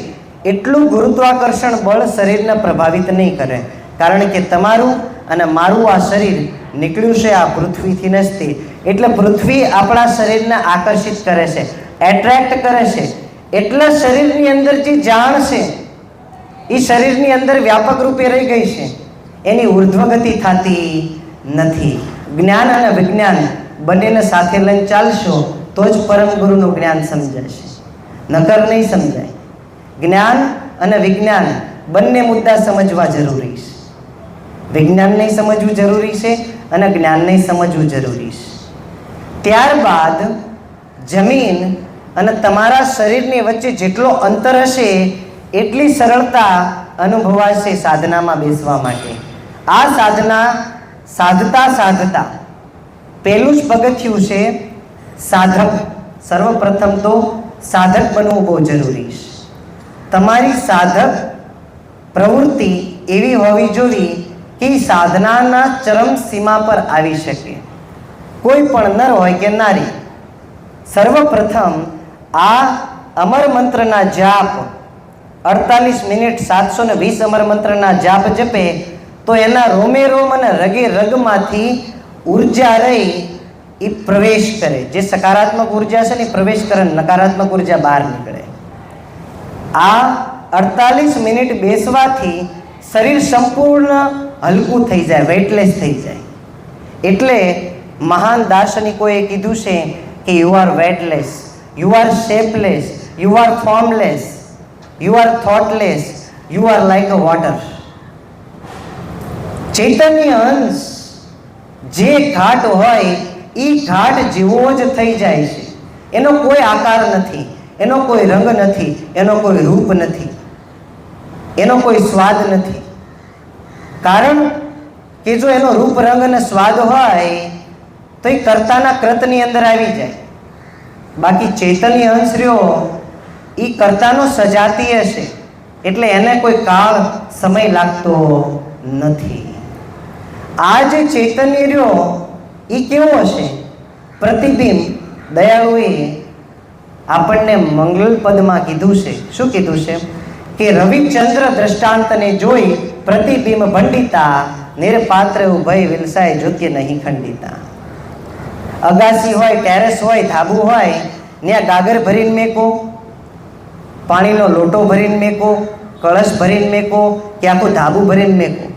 એટલું ગુરુત્વાકર્ષણ બળ શરીરને પ્રભાવિત નહીં કરે. કારણ કે તમારું અને મારું આ શરીર નીકળ્યું છે આ પૃથ્વીથી નથી. એટલે પૃથ્વી આપણા શરીરને આકર્ષિત કરે છે, એટ્રેક્ટ કરે છે. એટલે શરીરની અંદર જે જાણ છે એ શરીરની અંદર વ્યાપક રૂપે રહી ગઈ છે, એની ઉર્ધ્વગતિ થતી નથી. જ્ઞાન અને વિજ્ઞાન બંનેને સાથે લઈને ચાલશો તો જ પરમ ગુરુનું જ્ઞાન સમજાશે, નકર નહીં સમજાય. જ્ઞાન અને વિજ્ઞાન બંને મુદ્દા સમજવા જરૂરી છે. વિજ્ઞાન નહીં સમજવું જરૂરી છે અને જ્ઞાન નહીં સમજવું જરૂરી છે. ત્યારબાદ જમીન અને તમારા શરીરની વચ્ચે જેટલો અંતર હશે એટલી સરળતા અનુભવાશે સાધનામાં બેસવા માટે. આ સાધના સાધતા સાધતા પહેલું જ પગથિયું છે સાધક. સર્વપ્રથમ તો સાધક બનવું બહુ જરૂરી છે. તમારી સાધક પ્રવૃત્તિ એવી હોવી જોઈએ કે સાધનાના ચરમ સીમા પર આવી શકે. કોઈ પણ નર હોય કે નારી, સર્વપ્રથમ આ અમર મંત્રના જાપ 48 મિનિટ 720 અમર મંત્રના જાપ જપે તો એના રોમે રોમ અને રગે રગમાંથી ઉર્જા રહી એ પ્રવેશ કરે. જે સકારાત્મક ઉર્જા છે ને એ પ્રવેશ કરે, નકારાત્મક ઉર્જા બહાર નીકળે. આ 48 મિનિટ બેસવાથી શરીર સંપૂર્ણ હલકું થઈ જાય, વેઇટલેસ થઈ જાય. એટલે મહાન દાર્શનિકોએ કીધું છે કે you are weightless, you are shapeless, you are formless, you are thoughtless, you are like a water. ચૈતન્ય અંશ જે ઘાટ હોય એ ઘાટ જેવો જ થઈ જાય છે. એનો કોઈ આકાર નથી, એનો કોઈ રંગ નથી, એનો કોઈ રૂપ નથી, એનો કોઈ સ્વાદ નથી. કારણ કે જો એનો રૂપ, રંગ અને સ્વાદ હોય તો એ કર્તાના કૃતની અંદર આવી જાય. બાકી ચૈતન્ય અંશ રહ્યો એ કર્તાનો સજાતીય છે, એટલે એને કોઈ કાળ, સમય લાગતો નથી. આ જે ચૈતન્ય રહ્યો એ કેવો હશે? પ્રતિબિંબ. દયાળુએ આપણને મંગલ પદમાં કીધું છે. શું કીધું છે? કે રવિચંદ્ર દ્રષ્ટાંતને જોઈ પ્રતિબિંબ ભંડિતા, નિરપાત્ર ઉભય વિલસાય જ્યોત્ય નહીં ખંડિતા. અગાસી હોય, ટેરેસ હોય, ધાબુ હોય, ત્યાં ગાગર ભરીને મેકો, પાણીનો લોટો ભરીને મેકો, કળશ ભરીને મેકો કે આખું ધાબુ ભરીને મેકો.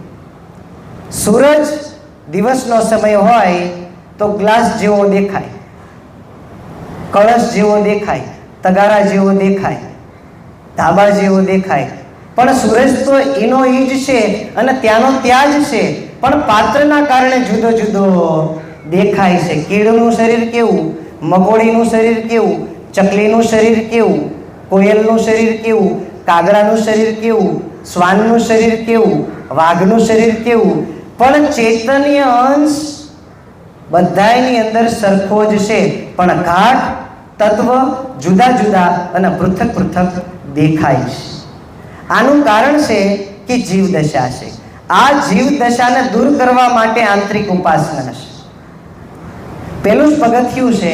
સૂરજ દિવસનો સમય હોય તો ગ્લાસ જેવો દેખાય, કળશ જેવો દેખાય, તગારા જેવો દેખાય, ધાબા જેવો દેખાય. પણ સૂરજ તો એનો એ જ છે અને ત્યાંનો ત્યાં જ છે, પણ પાત્રના કારણે જુદો જુદો દેખાય છે. કીડનું શરીર કેવું, મકોડીનું શરીર કેવું, ચકલીનું શરીર કેવું, કોયલનું શરીર કેવું, કાગડાનું શરીર કેવું, શ્વાનનું શરીર કેવું, વાઘનું શરીર કેવું. પણ ચૈતન્ય અંશ બધાની અંદર સરખો જ છે, પણ ઘાટ તત્વ જુદા જુદા અને પૃથક પૃથક દેખાય છે. આનું કારણ છે કે જીવ દશા છે. આ જીવ દશાને દૂર કરવા માટે આંતરિક ઉપાસના છે. પહેલું જ પગથિયું છે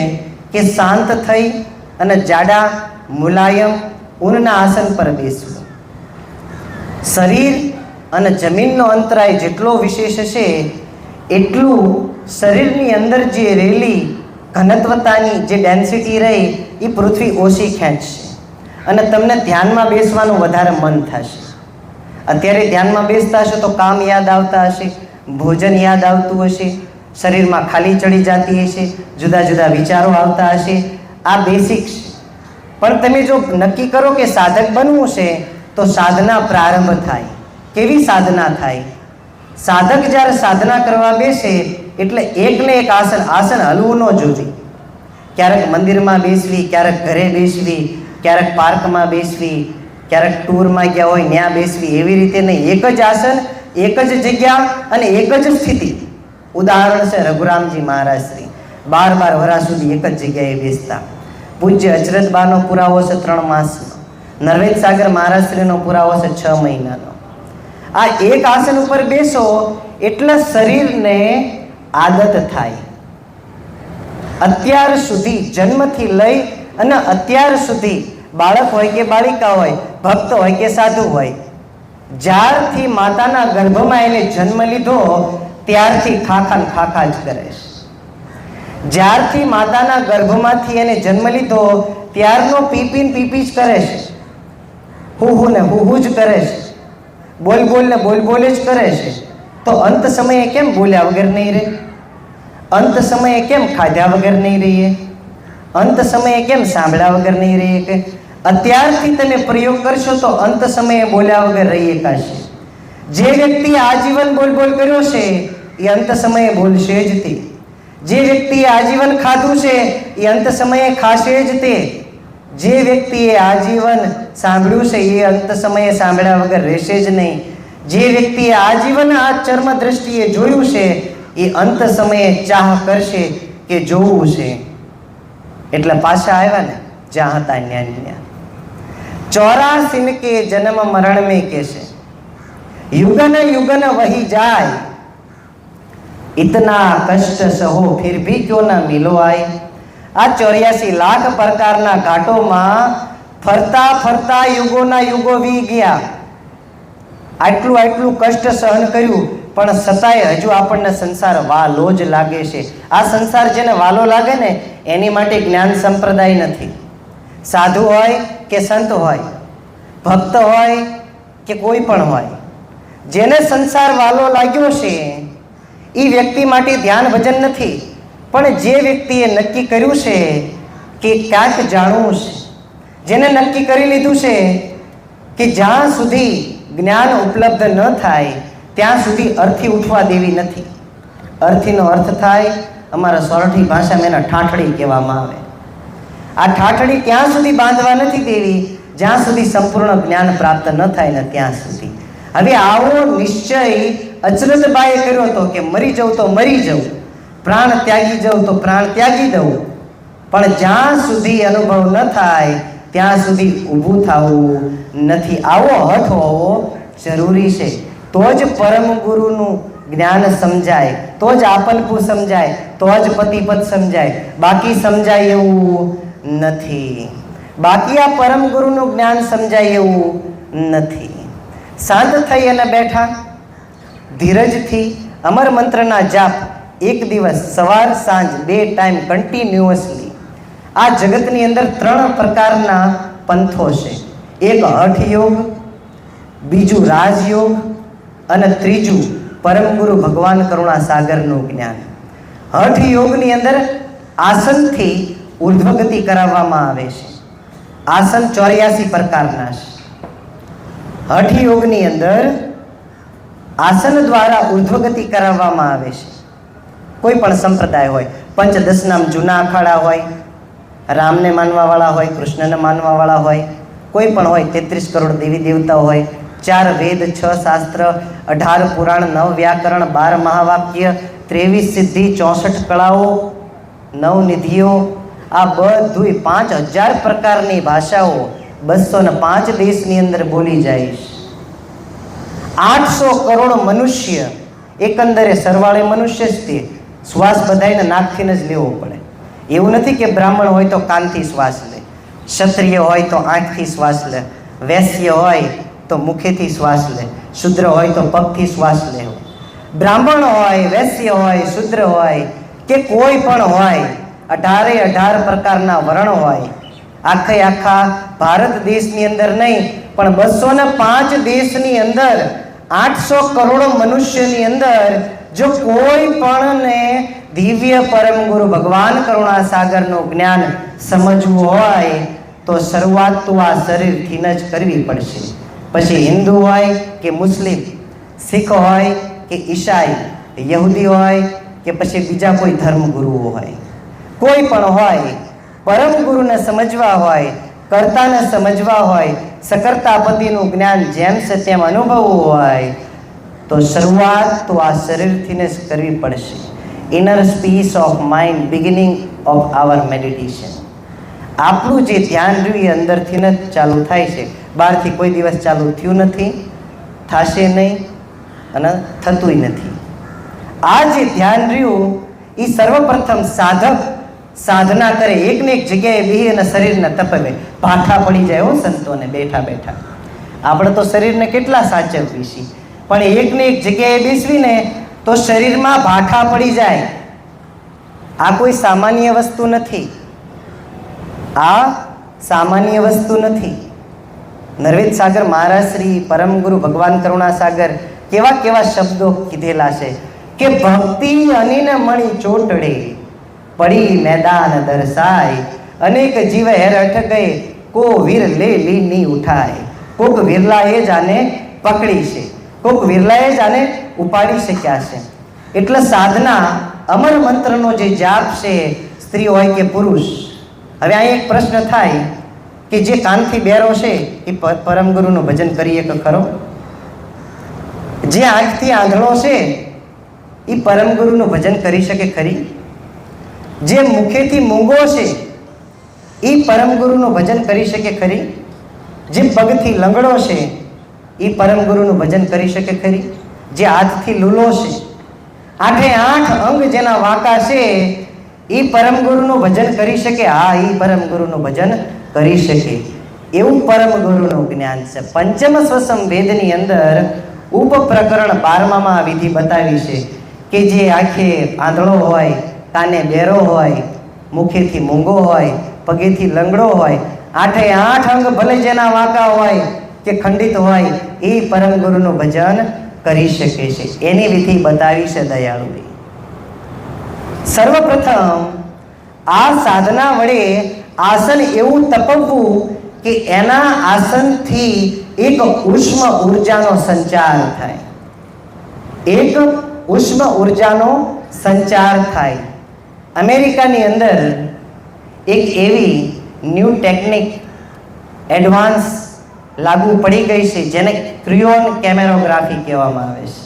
કે શાંત થઈ અને જાડા મુલાયમ ઊનના આસન પર બેસવું. શરીર અને જમીનનો અંતરાય જેટલો વિશેષ છે એટલું શરીરની અંદર જે રહેલી ઘનત્વતાની જે ડેન્સિટી રહી એ પૃથ્વી ઓછી ખેંચશે અને તમને ધ્યાનમાં બેસવાનું વધારે મન થશે. અત્યારે ધ્યાનમાં બેસતા હશો તો કામ યાદ આવતા હશે, ભોજન યાદ આવતું હશે, શરીરમાં ખાલી ચડી જતી હશે, જુદા જુદા વિચારો આવતા હશે. આ બેસિક છે. પણ તમે જો નક્કી કરો કે સાધક બનવું છે તો સાધના પ્રારંભ થાય. કેવી સાધના થાય? સાધક જ્યારે સાધના કરવા બેસે એટલે એકને એક આસન હલવું ન જોઈએ. ક્યારેક મંદિરમાં બેસવી, ક્યારેક ઘરે બેસવી, ક્યારેક પાર્કમાં બેસવી, ક્યારેક ટૂરમાં ગયા હોય ત્યાં બેસવી, એવી રીતે નહીં. એક જ આસન, એક જ જગ્યા અને એક જ સ્થિતિ. ઉદાહરણ છે રઘુરામજી મહારાજ શ્રી 12 વર્ષ સુધી એક જ જગ્યાએ બેસતા. પૂજ્ય અચરતબાનો પુરાવો છે 3 માસનો. નરવેદ સાગર મહારાજ શ્રીનો પુરાવો છે 6 મહિનાનો. આ એક આસન ઉપર બેસો એટલે શરીરને આદત થાય. અત્યાર સુધી જન્મથી લઈ અને અત્યાર સુધી બાળક હોય કે બાળિકા હોય, ભક્ત હોય કે સાધુ હોય, જ્યારથી માતાના ગર્ભમાં એને જન્મ લીધો ત્યારથી ખાખા જ કરે છે. જ્યારથી માતાના ગર્ભમાંથી એને જન્મ લીધો ત્યારનો પીપી જ કરે છે. હું ને હું જ કરે છે. બોલ જ કરે છે. તો અંત સમયે કેમ બોલ્યા વગર નહીં રહે? અંત સમયે કેમ ખાધ્યા વગર નહીં રહીએ? અંત સમયે કેમ સાંભળ્યા વગર નહીં રહીએ? કે અત્યારથી તમે પ્રયોગ કરશો તો અંત સમયે બોલ્યા વગર રહી એકાશે. જે વ્યક્તિએ આજીવન બોલ કર્યો છે એ અંત સમયે બોલશે જ તે. જે વ્યક્તિએ આજીવન ખાધું છે એ અંત સમયે ખાશે જ તે. જે વ્યક્તિએ આજીવન સાંભળ્યું છે એ અંત સમયે સાંભળ્યા વગર રહેશે જ નહીં. જે વ્યક્તિએ આજીવન આ ચર્મ દ્રષ્ટિએ જોયું છે એ અંત સમયે ચાહ કરશે કે જોવું છે. એટલે પાછા આવ્યા ને જ્યાં હતા ન્યા. 84 के जन्म मरण में कैसे युगन युगन वही जाए, इतना कष्ट सहो फिर भी क्यों न मिलो आए. આ 84 લાખ પ્રકારના ઘાટોમાં ફરતા યુગોના યુગો વી ગયા. આટલું કષ્ટ સહન કર્યું પણ છતાંય હજુ આપણને સંસાર વાલો જ લાગે છે. આ સંસાર જેને વાલો લાગે ને એની માટે જ્ઞાન સંપ્રદાય નથી. સાધુ હોય કે સંત હોય, ભક્ત હોય કે કોઈ પણ હોય, જેને સંસાર વાલો લાગ્યો છે એ વ્યક્તિ માટે ધ્યાન ભજન નથી. પણ જે વ્યક્તિએ નક્કી કર્યું છે કે ક્યાંક જાણવું છે, જેને નક્કી કરી લીધું છે કે જ્યાં સુધી જ્ઞાન ઉપલબ્ધ ન થાય ત્યાં સુધી અર્થી ઉઠવા દેવી નથી. અર્થીનો અર્થ થાય અમારા સોરઠી ભાષામાં એને ઠાઠડી કહેવામાં આવે. આ ઠાઠડી ત્યાં સુધી બાંધવા નથી દેવી જ્યાં સુધી સંપૂર્ણ જ્ઞાન પ્રાપ્ત ન થાય ને ત્યાં સુધી. હવે આવો નિશ્ચય અચરતબાઈએ કર્યો હતો કે મરી જાઉં તો મરી જાઉં, પ્રાણ ત્યાગી જાઉં તો પ્રાણ ત્યાગી દઉં, પણ જ્યાં સુધી અનુભવ ન થાય ત્યાં સુધી ઊભું થવું નથી. આવો હઠ હોવો જરૂરી છે. તો જ પરમ ગુરુનું જ્ઞાન સમજાય, તો જ આપલપું સમજાય, તો જ પતિપદ સમજાય. બાકી સમજાય એવું નથી. બાકી આ પરમ ગુરુનું જ્ઞાન સમજાય એવું નથી. શાંત થઈ અને બેઠા ધીરજથી અમર મંત્રના જાપ એક દિવસ સવાર સાંજ 2 ટાઈમ કન્ટિન્યુઅસલી. આ જગતની અંદર 3 પ્રકારના પંથો છે. એક હઠ યોગ, બીજું રાજયોગ અને ત્રીજું પરમ ગુરુ ભગવાન કરુણા સાગરનું જ્ઞાન. હઠ યોગની અંદર આસનથી ઉર્ધ્વગતિ કરાવવામાં આવે છે. આસન 84 પ્રકારના છે. હઠ યોગની અંદર આસન દ્વારા ઉર્ધ્વગતિ કરાવવામાં આવે છે. કોઈ પણ સંપ્રદાય હોય, પંચદશનામ જૂના અખાડા હોય, રામને માનવાવાળા હોય, કૃષ્ણને માનવાવાળા હોય, કોઈ પણ હોય, 33 કરોડ દેવી દેવતાઓ હોય, 4 વેદ, 6 શાસ્ત્ર, 18 પુરાણ, 9 વ્યાકરણ, 12 મહાવાક્ય, 23 સિદ્ધિ, 64 કળાઓ, 9 નિધિઓ, આ બધું 5000 પ્રકારની ભાષાઓ 205 દેશની અંદર બોલી જાય છે. 800 કરોડ મનુષ્ય, એકંદરે સરવાળે મનુષ્ય જ તે. શ્વાસ બધાને નાકથી જ લેવો પડે. એવું નથી કે બ્રાહ્મણ હોય તો કાનથી શ્વાસ લે, ક્ષત્રિય હોય તો આંખથી શ્વાસ લે, વૈશ્ય હોય તો મુખેથી શ્વાસ લે, શુદ્ર હોય તો પગથી શ્વાસ લે. બ્રાહ્મણ હોય, વૈશ્ય હોય, શુદ્ર હોય કે કોઈ પણ હોય, 18 પ્રકારના વર્ણ હોય. આખા ભારત દેશની અંદર નહીં પણ 205 દેશની અંદર 800 કરોડ મનુષ્યની અંદર જો કોઈ પણ ને દિવ્ય પરમ ગુરુ ભગવાન કરુણાસાગરનું જ્ઞાન સમજવું હોય તો શરૂઆત તો આ શરીરથી જ કરવી પડશે. પછી હિન્દુ હોય કે મુસ્લિમ, શીખ હોય કે ઈસાઈ, યહૂદી હોય કે પછી બીજા કોઈ ધર્મગુરુઓ હોય, કોઈ પણ હોય, પરમ ગુરુને સમજવા હોય, કર્તાને સમજવા હોય, સકર્તાપતિનું જ્ઞાન જેમ છે તેમ અનુભવવું હોય તો શરૂઆત તો આ શરીરથી જ કરવી પડશે. Inner peace of mind, beginning of our meditation. આપણું જે ધ્યાન રહ્યું એ અંદરથી જ ચાલુ થાય છે, બહારથી કોઈ દિવસ ચાલુ થયું નથી, થશે નહીં અને થતુંય નથી. આ જે ધ્યાન રહ્યું એ સર્વપ્રથમ સાધક સાધના કરે, એકને એક જગ્યાએ બેહી અને શરીરને તપવે. ભાઠા પડી જાય હો સંતોને બેઠા બેઠા. આપણે તો શરીરને કેટલા સાચવીએ છીએ, પણ એકને એક જગ્યાએ બેસવીને તો શરીરમાં ભાઠા પડી જાય. આ કોઈ સામાન્ય વસ્તુ નથી, આ સામાન્ય વસ્તુ નથી. નરવેદ સાગર મહારાજ શ્રી પરમ ગુરુ ભગવાન કરુણાસાગર કેવા કેવા શબ્દો કીધેલા છે કે ભક્તિ અનિન મણી ચોટડે પડી મેદાન દર્શાય, અનેક જીવ હેર અઠ ગયે કો વીર લે લી ની ઉઠાય. કોક વિરલાએ જ આને પકડી છે, કોક વિરલાએ જ આને ઉપાડી શક્યા છે. એટલે સાધના અમર મંત્રનો જે જાપ છે, સ્ત્રી હોય કે પુરુષ. હવે અહીં એક પ્રશ્ન થાય કે જે કાનથી બેરો છે એ પરમ ગુરુનું ભજન કરીએ કે ખરો? જે આંખથી આંધળો છે એ પરમ ગુરુનું ભજન કરી શકે ખરી? જે મુખેથી મૂંગો છે એ પરમ ગુરુનું ભજન કરી શકે ખરી? જે પગથી લંગડો છે એ પરમ ગુરુનું ભજન કરી શકે ખરી? જે હાથથી લૂલો છે, 8 અંગ જેના વાંકા છે એ પરમ ગુરુનું ભજન કરી શકે? હા, એ પરમ ગુરુનું ભજન કરી શકે. એવું પરમ ગુરુનું જ્ઞાન છે. પંચમ સ્વસમ વેદની અંદર ઉપપ્રકરણ 12માં વિધિ બતાવી છે કે જે આંખે આંધળો હોય, કાને બેરો હોય, મુખેથી મૂંગો હોય, પગેથી લંગડો હોય, 8 અંગ ભલે જેના વાંકા હોય કે ખંડિત હોય એ પરમ ગુરુનું ભજન કરી શકે છે. એની વિધિ બતાવી છે દયાળુએ. સર્વપ્રથમ આ સાધના વડે આસન એવું તપવવું કે એના આસનથી એક ઉષ્મ ઉર્જાનો સંચાર થાય, એક ઉષ્મ ઉર્જાનો સંચાર થાય. અમેરિકાની અંદર એક એવી ન્યૂ ટેકનિક એડવાન્સ લાગુ પડી ગઈ છે જેને ક્રિયોન કેમેરોગ્રાફી કહેવામાં આવે છે,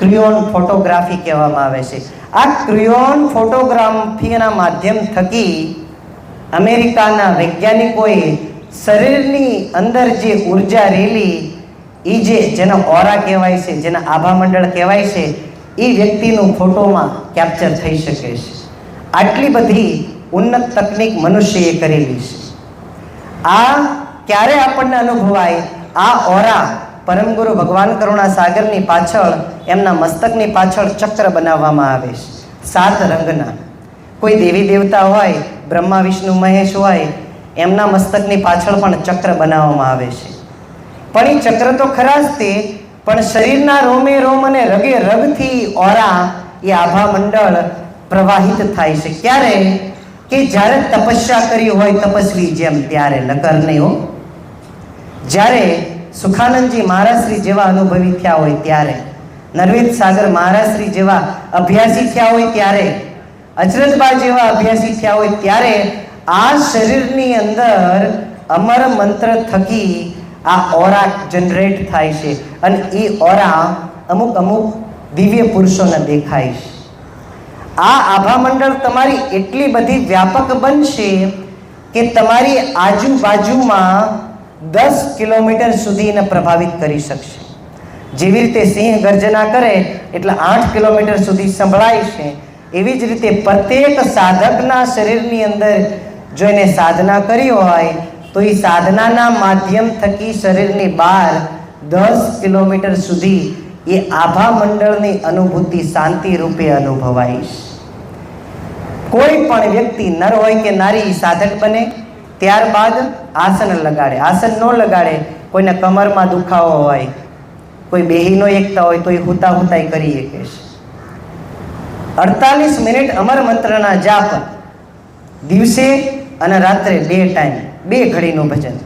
ક્રિયોન ફોટોગ્રાફી કહેવામાં આવે છે. આ ક્રિયોન ફોટોગ્રાફીના માધ્યમ થકી અમેરિકાના વૈજ્ઞાનિકોએ શરીરની અંદર જે ઉર્જા રહેલી એ જેનો ઓરા કહેવાય છે, જેના આભામંડળ કહેવાય છે, એ વ્યક્તિનું ફોટોમાં કેપ્ચર થઈ શકે છે. આટલી બધી ઉન્નત તકનિક મનુષ્યએ કરેલી છે. આ ક્યારે આપણને અનુભવાય? આ ઓરા પરમ ગુરુ ભગવાન કરુણાસાગરની પાછળ, એમના મસ્તકની પાછળ ચક્ર બનાવવામાં આવે છે 7 રંગના. કોઈ દેવી દેવતા હોય, બ્રહ્મા વિષ્ણુ મહેશ હોય, એમના મસ્તકની પાછળ પણ ચક્ર બનાવવામાં આવે છે. પણ એ ચક્ર તો ખરા જ તે, પણ શરીરના રોમે રોમ અને રગે રગથી ઓરા એ આભા મંડળ પ્રવાહિત થાય છે. ક્યારે? કે જ્યારે તપસ્યા કરી હોય તપસ્વી જેમ, ત્યારે નકર નહીં હો. જ્યારે સુખાનંદજી મહારાજશ્રી જેવા અનુભવી થયા હોય ત્યારે, નરવેદ સાગર મહારાજશ્રી જેવા અભ્યાસી થયા હોય ત્યારે, અચરજબા જેવા અભ્યાસી થયા હોય ત્યારે આ શરીરની અંદર અમર મંત્ર થકી આ ઓરા જનરેટ થાય છે અને એ ઓરા અમુક દિવ્ય પુરુષોને દેખાય છે. આ આભા મંડળ તમારી એટલી બધી વ્યાપક બનશે કે તમારી આજુબાજુમાં 10 કિલોમીટર સુધીને પ્રભાવિત કરી શકશે. જેવી રીતે સિંહ ગર્જના કરે એટલે 8 કિલોમીટર સુધી સંભળાય છે, એવી જ રીતે પ્રત્યેક સાધકના શરીરની અંદર જો એને સાધના કરી હોય તો એ સાધનાના માધ્યમ થકી શરીરની બહાર 10 કિલોમીટર સુધી એ આભા મંડળની અનુભૂતિ શાંતિ રૂપે અનુભવાય છે. કોઈ પણ વ્યક્તિ નર હોય કે નારી સાધક બને, ત્યારબાદ આસન લગાડે. આસન ન લગાડે, કોઈને કમરમાં દુખાવો હોય, કોઈ બેહી ન એકતા હોય તો એ હુતા હુતાઈ કરી શકે છે. 48 મિનિટ અમર મંત્રના જાપ, દિવસે અને રાત્રે 2 ટાઈમ, 2 ઘડીનું ભજન.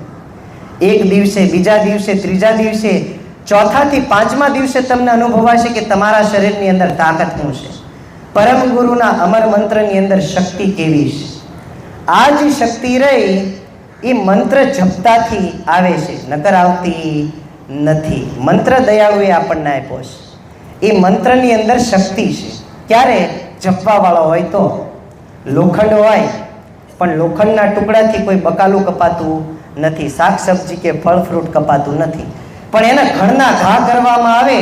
એક દિવસે, બીજા દિવસે, ત્રીજા દિવસે, ચોથાથી 5મા દિવસે તમને અનુભવાશે કે તમારા શરીરની અંદર તાકાત શું છે. પરમ ગુરુના અમર મંત્રની અંદર શક્તિ કેવી છે. આ જે શક્તિ રહી એ મંત્ર જપતાથી આવે છે, નકર આવતી નથી. મંત્ર દયાળુએ આપણને આપ્યો છે. એ મંત્રની અંદર શક્તિ છે. ક્યારે? જપવાવાળો હોય તો. લોખંડ હોય પણ લોખંડના ટુકડાથી કોઈ બકાલું કપાતું નથી, શાક સબ્જી કે ફળ ફ્રૂટ કપાતું નથી. પણ એને ઘણના ઘા કરવામાં આવે,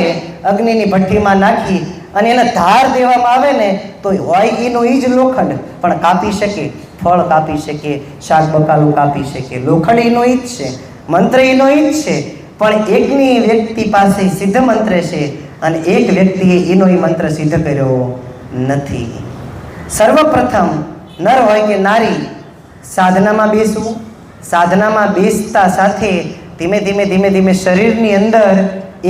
અગ્નિની ભઠ્ઠીમાં નાખી અને એને ધાર દેવામાં આવે ને તો હોય એનું એ જ લોખંડ પણ કાપી શકે, ફળ કાપી શકે, શાક બકાલું કાપી શકે. લોખંડ એનો એ જ છે, મંત્ર એનો એ જ છે. પણ એકની વ્યક્તિ પાસે સિદ્ધ મંત્ર છે અને એક વ્યક્તિએ એનો એ મંત્ર સિદ્ધ કર્યો નથી. સર્વપ્રથમ નર હોય કે નારી, સાધનામાં બેસવું. સાધનામાં બેસતા સાથે ધીમે ધીમે ધીમે ધીમે શરીરની અંદર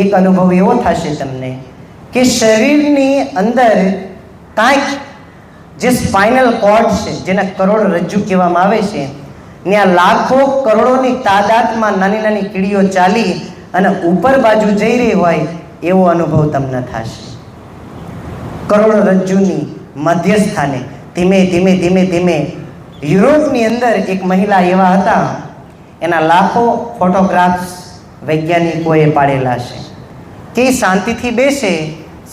એક અનુભવ એવો થશે તમને કે શરીરની અંદર કાંઈક જે સ્પાઇનલ કોર્ડ છે, જેને કરોડરજ્જુ કહેવામાં આવે છે, ત્યાં લાખો કરોડોની તાદાદમાં નાની નાની કીડીઓ ચાલી અને ઉપર બાજુ જઈ રહી હોય એવો અનુભવ તમને થશે. કરોડરજ્જુની મધ્યસ્થાને ધીમે ધીમે ધીમે ધીમે યુરોપની અંદર એક મહિલા એવા હતા, એના લાખો ફોટોગ્રાફ્સ વૈજ્ઞાનિકોએ પાડેલા છે કે શાંતિથી બેસે,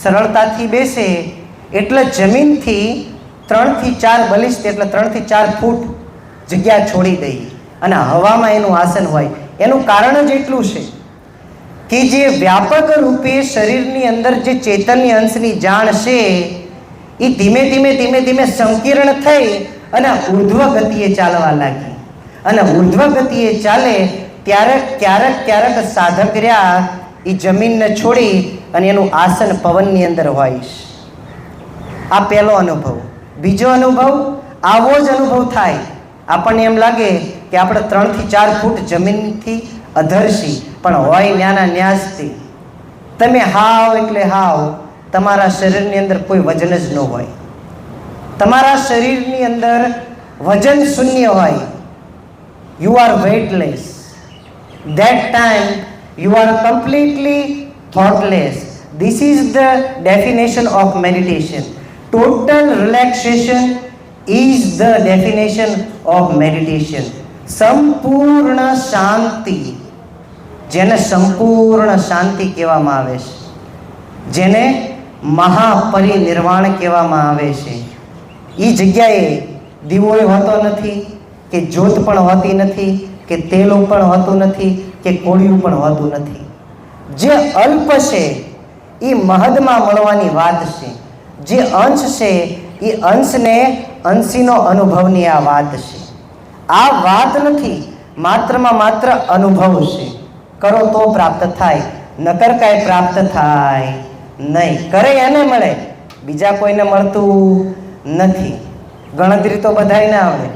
સરળતાથી બેસે એટલે જમીનથી 3 થી 4 બલિષ્ઠ એટલે 3 થી 4 ફૂટ જગ્યા છોડી દઈ અને હવામાં એનું આસન હોય. એનું કારણ જ એટલું છે કે જે વ્યાપક રૂપે શરીરની અંદર જે ચૈતન્ય અંશની જાણ છે એ ધીમે ધીમે ધીમે ધીમે સંકીર્ણ થઈ અને ઉર્ધ્વ ગતિએ ચાલવા લાગી. અને ઉર્ધ્વ ગતિએ ચાલે ત્યારે ક્યારેક ક્યારેક સાધક રહ્યા એ જમીનને છોડી અને એનું આસન પવનની અંદર હોય. આ પહેલો અનુભવ. બીજો અનુભવ, આવો જ અનુભવ થાય. આપણને એમ લાગે કે આપણે 3 થી 4 ફૂટ જમીનથી અધરશી, પણ હોય ન્યાના ન્યાસથી. તમે હાવ એટલે હાવ તમારા શરીરની અંદર કોઈ વજન જ ન હોય. તમારા શરીરની અંદર વજન શૂન્ય હોય. You are weightless. that time you are completely thoughtless. This is the definition of meditation. Total relaxation is the definition of meditation. સંપૂર્ણ શાંતિ, જેને સંપૂર્ણ શાંતિ કહેવામાં આવે છે, જેને મહાપરિનિર્વાણ કહેવામાં આવે છે. એ જગ્યાએ દીવોય હોતો નથી, કે જ્યોત પણ હોતી નથી, કે તેલો પણ હોતું નથી, કે કોળિયું પણ હોતું નથી. જે અલ્પ છે એ મહદમાં મળવાની વાત છે. જે અંશ છે એ અંશને અંશીનો અનુભવની આ વાત છે. આ વાત નથી, માત્રમાં માત્ર અનુભવ છે. કરો તો પ્રાપ્ત થાય, નકર કાંઈ પ્રાપ્ત થાય નહીં. કરે એને મળે, બીજા કોઈને મળતું નથી. ગણતરી તો બધાયને આવડે.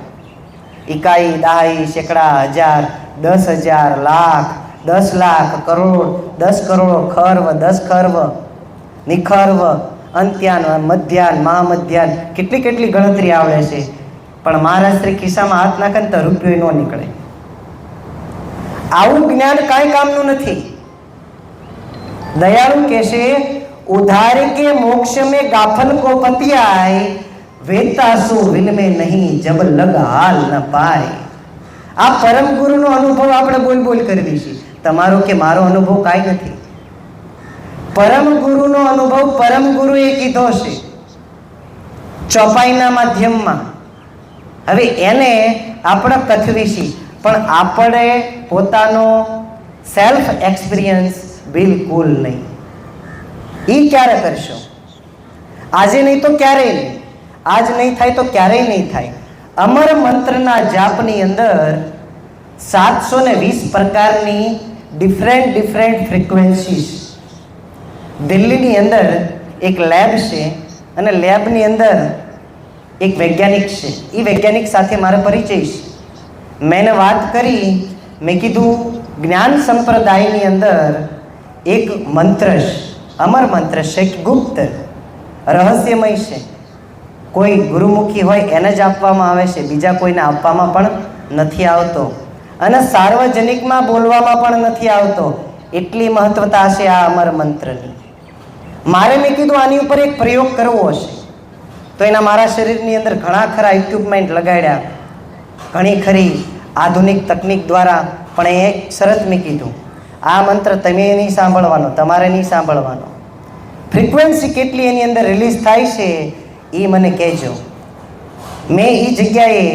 ઇકાઈ, દહાઈ, સેંકડા, હજાર, 10,000, લાખ, 10 લાખ, કરોડ, 10 કરોડ, ખર્વ, 10 ખર્વ, નિખર્વ, અંત્યાન, મધ્યાન, મહામધ્યાન, કેટલી કેટલી ગણતરી આવડે છે. પણ મહારાષ્ટ્રી ખિસ્સામાં હાથ નાખે ને તો રૂપિયો ન નીકળે. આવું જ્ઞાન કાંઈ કામનું નથી. દયાળુ કહેશે, ઉધાર કે મોક્ષ में गाफल को पतियाय, વેતાસુ વિલમે નહીં જબ લગ હાલ ન પાય. આ પરમ ગુરુનો અનુભવ આપણે બોલ બોલ કરવી છે. તમારો કે મારો અનુભવ કાંઈ નથી. પરમ ગુરુનો અનુભવ પરમ ગુરુએ કીધો છે ચોપાઈના માધ્યમમાં. હવે એને આપણે કથવી છે, પણ આપણે પોતાનો સેલ્ફ એક્સપિરિયન્સ બિલકુલ નહીં. એ ક્યારે કરશો? આજે નહીં તો ક્યારેય નહીં. આજ નહીં થાય તો ક્યારેય નહીં થાય. અમર મંત્રના જાપની અંદર 720 પ્રકારની ડિફરન્ટ ફ્રીક્વન્સીસ. દિલ્હીની અંદર એક લેબ છે અને લેબની અંદર એક વૈજ્ઞાનિક છે. એ વૈજ્ઞાનિક સાથે મારો પરિચય છે. મેં એને વાત કરી, મેં કીધું જ્ઞાન સંપ્રદાયની અંદર એક મંત્ર છે, અમર મંત્ર છે, ગુપ્ત રહસ્યમય છે, કોઈ ગુરુમુખી હોય એને જ આપવામાં આવે છે, બીજા કોઈને આપવામાં પણ નથી આવતો અને સાર્વજનિકમાં બોલવામાં પણ નથી આવતો. એટલી મહત્વતા છે આ અમર મંત્રની. મારે મેં કીધું આની ઉપર એક પ્રયોગ કરવો હશે, તો એના મારા શરીરની અંદર ઘણા ખરા ઇક્વિપમેન્ટ લગાડ્યા, ઘણી ખરી આધુનિક તકનિક દ્વારા, પણ એક શરત મેં કીધું, આ મંત્ર તમે નહીં સાંભળવાનો, તમારે નહીં સાંભળવાનો. ફ્રીક્વન્સી કેટલી એની અંદર રિલીઝ થાય છે એ મને કહેજો. મેં એ જગ્યાએ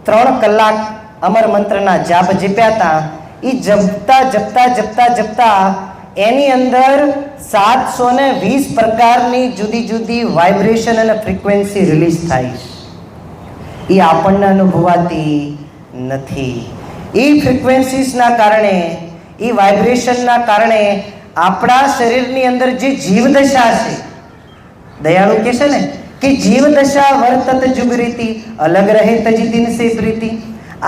3 કલાક અમર મંત્રના જાપ જપ્યા હતા. એ જપતા જપતા જપતા જપતા એની અંદર 720 પ્રકારની જુદી જુદી વાઇબ્રેશન અને ફ્રીક્વન્સી રિલીઝ થાય છે. એ આપણને અનુભવાતી નથી. એ ફ્રીક્વન્સીસના કારણે, એ વાઇબ્રેશનના કારણે આપણા શરીરની અંદર જે જીવદશા છે, દયાળુ કહે છે ને કે જીવદશા વર્તત જુગરીતિ અલગ રહે તજી દિન સે પ્રીતિ.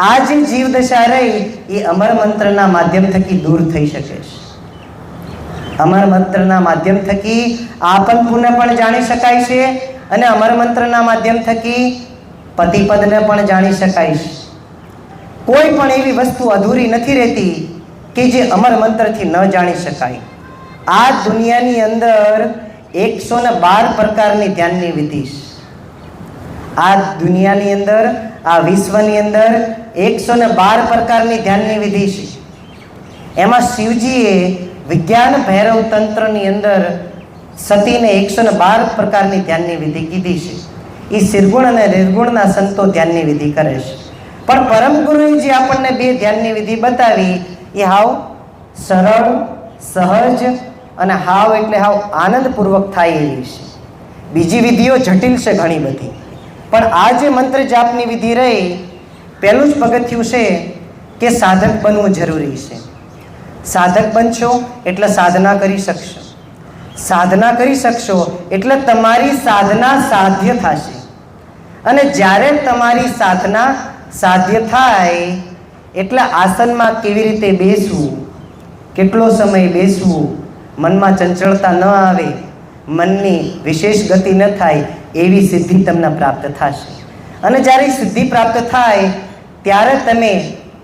આ જે જીવદશા રહી એ અમર મંત્રના માધ્યમ થકી દૂર થઈ શકે છે. અમર મંત્રના માધ્યમ થકી આપન પુનઃ પણ જાણી શકાય છે અને અમર મંત્રના માધ્યમ થકી પતિપદને પણ જાણી શકાય છે. કોઈ પણ એવી વસ્તુ અધૂરી નથી રહેતી કે જે અમર મંત્રથી ન જાણી શકાય. આ દુનિયાની અંદર 112 પ્રકારની ધ્યાનની વિધિ છે. આ દુનિયાની અંદર, આ વિશ્વની અંદર 112 પ્રકારની ધ્યાનની વિધિ છે. એમાં શિવજીએ વિજ્ઞાન ભૈરવ તંત્રની અંદર સતીને 112 પ્રકારની ધ્યાનની વિધિ કીધી છે. એ શિરગુણ અને નિર્ગુણના સંતો ધ્યાનની વિધિ કરે છે. પણ પરમ ગુરુએ જે આપણને 2 ધ્યાનની વિધિ બતાવી એ હાવ સરળ, સહજ અને હાવ એટલે હાવ આનંદપૂર્વક થાય એવી છે. બીજી વિધિઓ જટિલ છે ઘણી બધી, પણ આ જે મંત્ર જાપની વિધિ રહી, પહેલું જ પગથિયું છે કે સાધક બનવું જરૂરી છે. સાધક બનશો એટલે સાધના કરી શકશો. સાધના કરી શકશો એટલે તમારી સાધના સાધ્ય થશે. અને જ્યારે તમારી સાધના સાધ્ય થાય એટલે આસનમાં કેવી રીતે બેસવું, કેટલો સમય બેસવું, મનમાં ચંચળતા ન આવે, મનની વિશેષ ગતિ ન થાય, એવી સિદ્ધિ તમને પ્રાપ્ત થશે. અને જ્યારે સિદ્ધિ પ્રાપ્ત થાય ત્યારે તમે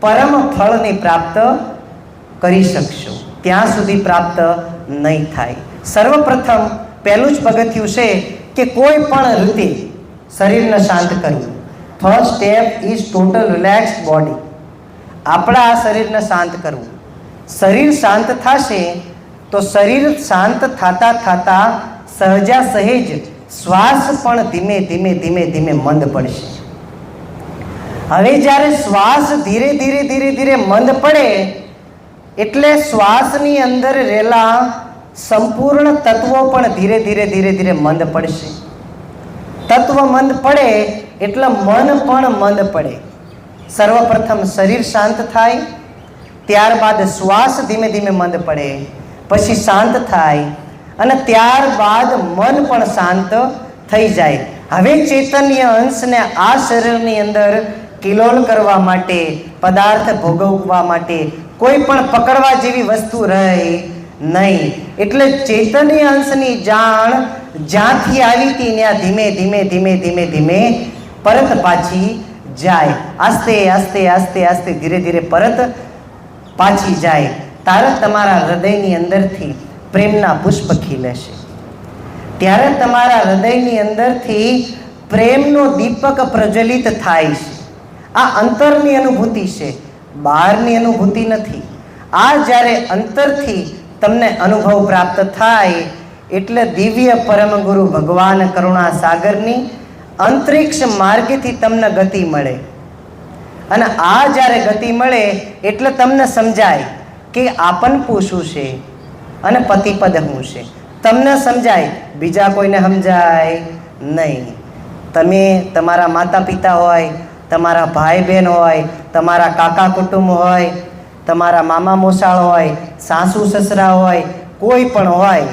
પરમ ફળને પ્રાપ્ત કરી શકશો. ત્યાં સુધી પ્રાપ્ત નહીં થાય. સર્વપ્રથમ પહેલું જ પગથિયું છે કે કોઈ પણ રીતે શરીરને શાંત કરવું. First step is total relaxed body. આપણા આ શરીરને શાંત કરવું. શરીર શાંત થશે તો શરીર શાંત થતા થતા સહજા સહેજ શ્વાસ પણ ધીમે ધીમે ધીમે ધીમે મંદ પડશે. હવે જ્યારે શ્વાસ ધીરે ધીરે ધીરે ધીરે મંદ પડે એટલે શ્વાસની અંદર રહેલા સંપૂર્ણ તત્વો પણ ધીરે ધીરે ધીરે ધીરે મંદ પડશે. તત્વ મંદ પડે એટલે મન પણ મંદ પડે. સર્વપ્રથમ શરીર શાંત થાય, ત્યારબાદ શ્વાસ ધીમે ધીમે મંદ પડે, પછી શાંત થાય અને ત્યારબાદ મન પણ શાંત થઈ જાય. હવે ચૈતન્ય અંશને આ શરીરની અંદર કિલોલ કરવા માટે, પદાર્થ ભોગવવા માટે કોઈ પણ પકડવા જેવી વસ્તુ રહે નહીં. એટલે ચૈતન્ય અંશની જાણ જ્યાંથી આવી હતી ત્યાં ધીમે ધીમે ધીમે ધીમે ધીમે પરત પાછી જાય. આસ્તે આસ્તે આસ્તે આસ્તે ધીરે ધીરે પરત પાછી જાય. ત્યારે તમારા હૃદયની અંદરથી પ્રેમના પુષ્પ ખીલેશે. ત્યારે તમારા હૃદયની અંદરથી પ્રેમનો દીપક પ્રજ્વલિત થાય છે. આ અંતરની અનુભૂતિ છે, બહારની અનુભૂતિ નથી. આ જ્યારે અંતરથી તમને અનુભવ પ્રાપ્ત થાય એટલે દિવ્ય પરમ ગુરુ ભગવાન કરુણા સાગરની અંતરિક્ષ માર્ગથી તમને ગતિ મળે. અને આ જ્યારે ગતિ મળે એટલે તમને સમજાય કે આપનપું શું છે અને પતિપદ શું છે. તમને સમજાય, બીજા કોઈને સમજાય નહીં. તમે તમારા માતા પિતા હોય, તમારા ભાઈ બહેન હોય, તમારા કાકા કુટુંબ હોય, તમારા મામા મોસાળ હોય, સાસુ સસરા હોય, કોઈ પણ હોય,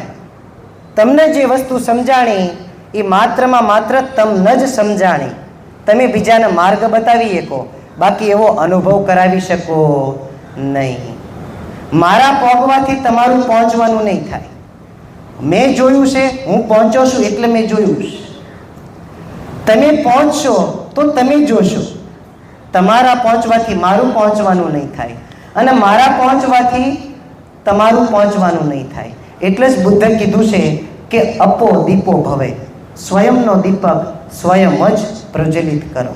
તમને જે વસ્તુ સમજાણી એ માત્રમાં માત્ર તમને જ સમજાણી. તમે બીજાને માર્ગ બતાવી શકો. બાકી એવો અનુભવ કરાવી શકો નહીં. મારા પહોંચવાથી તમારું પહોંચવાનું નહીં થાય. મેં જોયું છે, હું પહોંચ્યો છું એટલે મેં જોયું છે. તમે પહોંચશો તો તમે જોશો. તમારા પહોંચવાથી મારું પહોંચવાનું નહીં થાય અને મારા પહોંચવાથી તમારું પહોંચવાનું નહીં થાય. એટલે જ બુદ્ધે કીધું છે કે અપો દીપો ભવે, સ્વયંનો દીપક સ્વયં જ પ્રજ્વલિત કરો.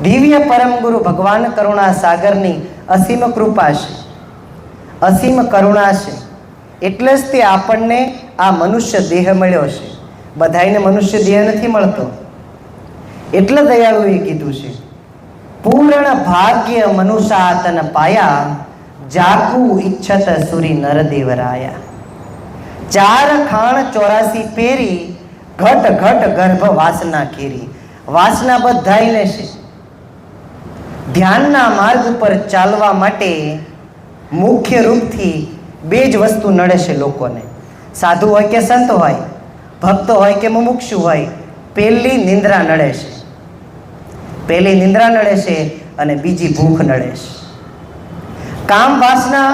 દિવ્ય પરમ ગુરુ ભગવાન કરુણા સાગરની અસીમ કૃપા છે, અસીમ કરુણા છે. એટલે જ તે આપણને આ મનુષ્ય દેહ મળ્યો છે. બધાયને મનુષ્ય દેહ નથી મળતો. એટલે દયાળુએ કીધું છે, પૂર્ણ ભાગ્ય મનુષાતન પાયા, જાકુ ઈચ્છત સુરી નરદેવરાયા. 4 ખાણ 84 પેરી, ઘટ ઘટ ગર્ભ વાસના કેરી. વાસના બધાયને છે. ધ્યાનના માર્ગ ઉપર ચાલવા માટે મુખ્ય રૂપથી 2 જ વસ્તુ નડે છે લોકોને. સાધુ હોય કે સંત હોય, ભક્ત હોય કે મુમુક્ષુ હોય, પહેલી નિંદ્રા નડે છે. પહેલી નિંદ્રા નડે છે અને બીજી ભૂખ નડે છે. કામ વાસના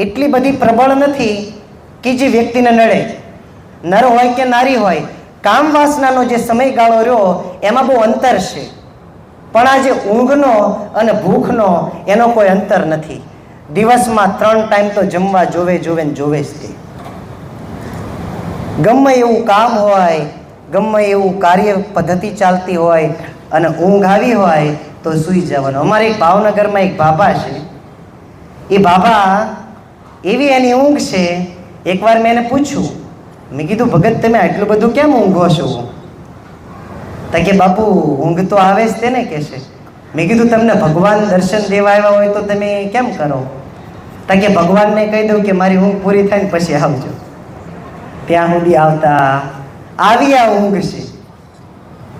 એટલી બધી પ્રબળ નથી કે જે વ્યક્તિને નડે. નર હોય કે નારી હોય, કામ વાસનાનો જે સમયગાળો રહ્યો એમાં બહુ અંતર છે. પણ આ જે ઊંઘનો અને ભૂખનો એનો કોઈ અંતર નથી. દિવસમાં 3 ટાઈમ તો જમવા જોવે જોવે ને જોવે જ તે. ગમે એવું કામ હોય, ગમે એવું કાર્ય પદ્ધતિ ચાલતી હોય અને ઊંઘ આવી હોય તો સૂઈ જવાનું. અમારે એક ભાવનગરમાં એક બાબા છે. એ બાબા એવી એની ઊંઘ છે. એકવાર મેં એને પૂછ્યું, મેં કીધું ભગત તમે આટલું બધું કેમ ઊંઘો છો? તો કે બાપુ ઊંઘ તો આવે જ તેને કે છે. મેં કીધું તમને ભગવાન દર્શન દેવા આવ્યા હોય તો તમે કેમ કરો? તો કે ભગવાનને કહી દઉં કે મારી ઊંઘ પૂરી થાય ને પછી આવજો. ત્યાં સુધી આવતા આવી આ ઊંઘ છે.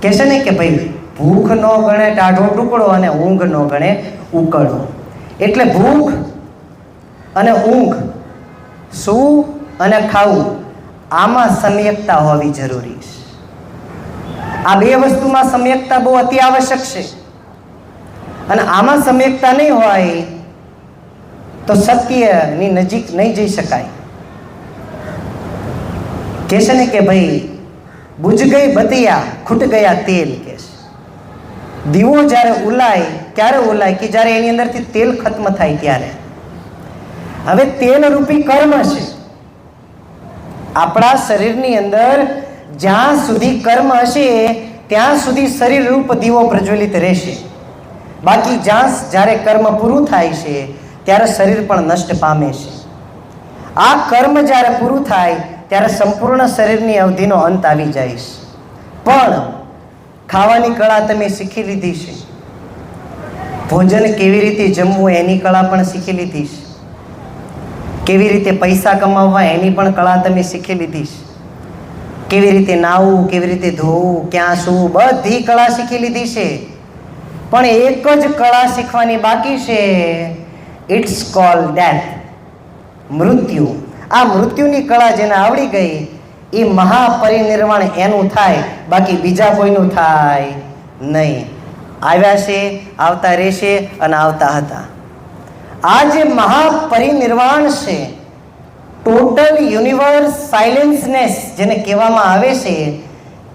કે છે ને કે ભાઈ ભૂખ ન ગણે ટાઢો ટુકડો અને ઊંઘ ન ગણે ઉકળો. એટલે ભૂખ અને ઊંઘ, સૂવું અને ખાવું, આમાં સમ્યકતા હોવી જરૂરી છે. આ 2 વસ્તુમાં સમ્યકતા બહુ અતિ આવશ્યક છે. અને આમાં સમ્યકતા નહીં હોય તો સત્યની નજીક નહીં જઈ શકાય. કહે છે ને કે ભાઈ બુझ ગઈ બતિયા, ખૂટ ગયા તેલ. કે છે દીવો જ્યારે ઉલાય ક્યારે ઉલાય કે જ્યારે એની અંદરથી તેલ ખત્મ થાય ત્યારે. હવે તેલ રૂપી કર્મ છે. આપણા શરીરની અંદર જ્યાં સુધી કર્મ હશે ત્યાં સુધી શરીર રૂપ દીવો પ્રજ્વલિત રહેશે. બાકી જ્યારે કર્મ પૂરું થાય છે ત્યારે શરીર પણ નષ્ટ પામે છે. આ કર્મ જ્યારે પૂરું થાય ત્યારે સંપૂર્ણ શરીરની અવધિનો અંત આવી જાય છે. પણ ખાવાની કળા તમે શીખી લીધી છે. ભોજન કેવી રીતે જમવું એની કળા પણ શીખી લીધી છે. કેવી રીતે પૈસા કમાવવા એની પણ કળા તમે શીખી લીધી છે. કેવી રીતે નાહવું, કેવી રીતે ધોવું, ક્યાં સૂવું, બધી કળા શીખી લીધી છે. પણ એક જ કળા શીખવાની બાકી છે. ઇટ્સ કોલ ડેથ, મૃત્યુ. આ મૃત્યુની કળા જેને આવડી ગઈ એ મહાપરિનિર્વાણ એનું થાય, બાકી બીજા કોઈનું થાય નહીં. આવ્યા છે, આવતા રહેશે અને આવતા હતા. આ જે મહાપરિનિર્વાણ છે, ટોટલ યુનિવર્સ સાયલેન્સનેસ જેને કહેવામાં આવે છે,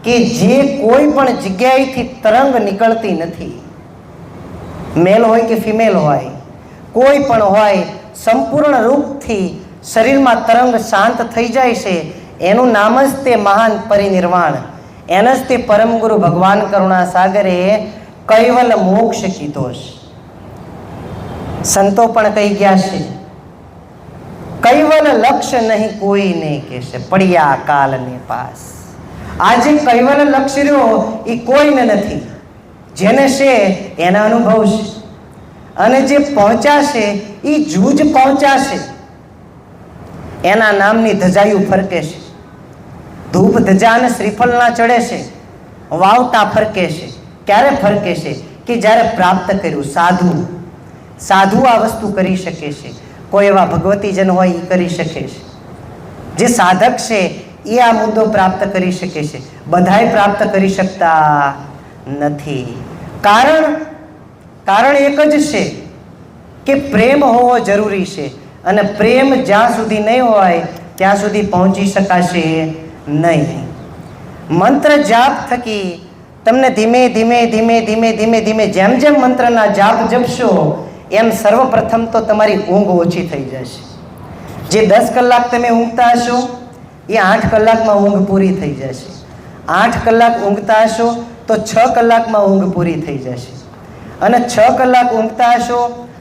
કે જે કોઈ પણ જગ્યાએથી તરંગ નીકળતી નથી. મેલ હોય કે ફિમેલ હોય, કોઈ પણ હોય, સંપૂર્ણ રૂપથી શરીરમાં તરંગ શાંત થઈ જાય છે. એનું નામ જ તે મહાન પરિનિર્વાણ. એને જ તે પરમ ગુરુ ભગવાન કરુણા સાગરે કૈવલ મોક્ષ કીધો છે. સંતો પણ કહી ગયા છે, કૈવલ લક્ષ્ય નહીં કોઈ નહીં કહેશે, પડ્યા કાલને પાસ. આજે કૈવલ લક્ષ્ય રહ્યો એ કોઈને નથી. જેને છે એના અનુભવ છે. અને જે પહોંચાશે એ જૂજ પહોંચાશે. એના નામની ધજાયું ફરકે છે. ધૂપ ધજા અને શ્રીફળના ચડે છે, વાવટા ફરકે છે. ક્યારે ફરકે છે? કે જ્યારે પ્રાપ્ત કર્યું. સાધુ આ વસ્તુ કરી શકે છે. કોઈ એવા ભગવતીજન હોય એ કરી શકે છે. જે સાધક છે એ આ મુદ્દો પ્રાપ્ત કરી શકે છે. બધાય પ્રાપ્ત કરી શકતા નથી. કારણ એક જ છે કે પ્રેમ હોવો જરૂરી છે, અને પ્રેમ જ્યાં સુધી નહીં હોય ત્યાં સુધી પહોંચી શકાશે નહીં. મંત્ર જાપ થકી તમને ધીમે ધીમે ધીમે ધીમે ધીમે ધીમે જેમ જેમ મંત્રના જાપ જપશો એમ સર્વપ્રથમ તો તમારી ઊંઘ ઓછી થઈ જશે. જે 10 કલાક તમે ઊંઘતા હશો એ 8 કલાકમાં ઊંઘ પૂરી થઈ જશે. 8 કલાક ઊંઘતા હશો તો 6 કલાકમાં ઊંઘ પૂરી થઈ જશે, અને 6 કલાક ઊંઘતા હશો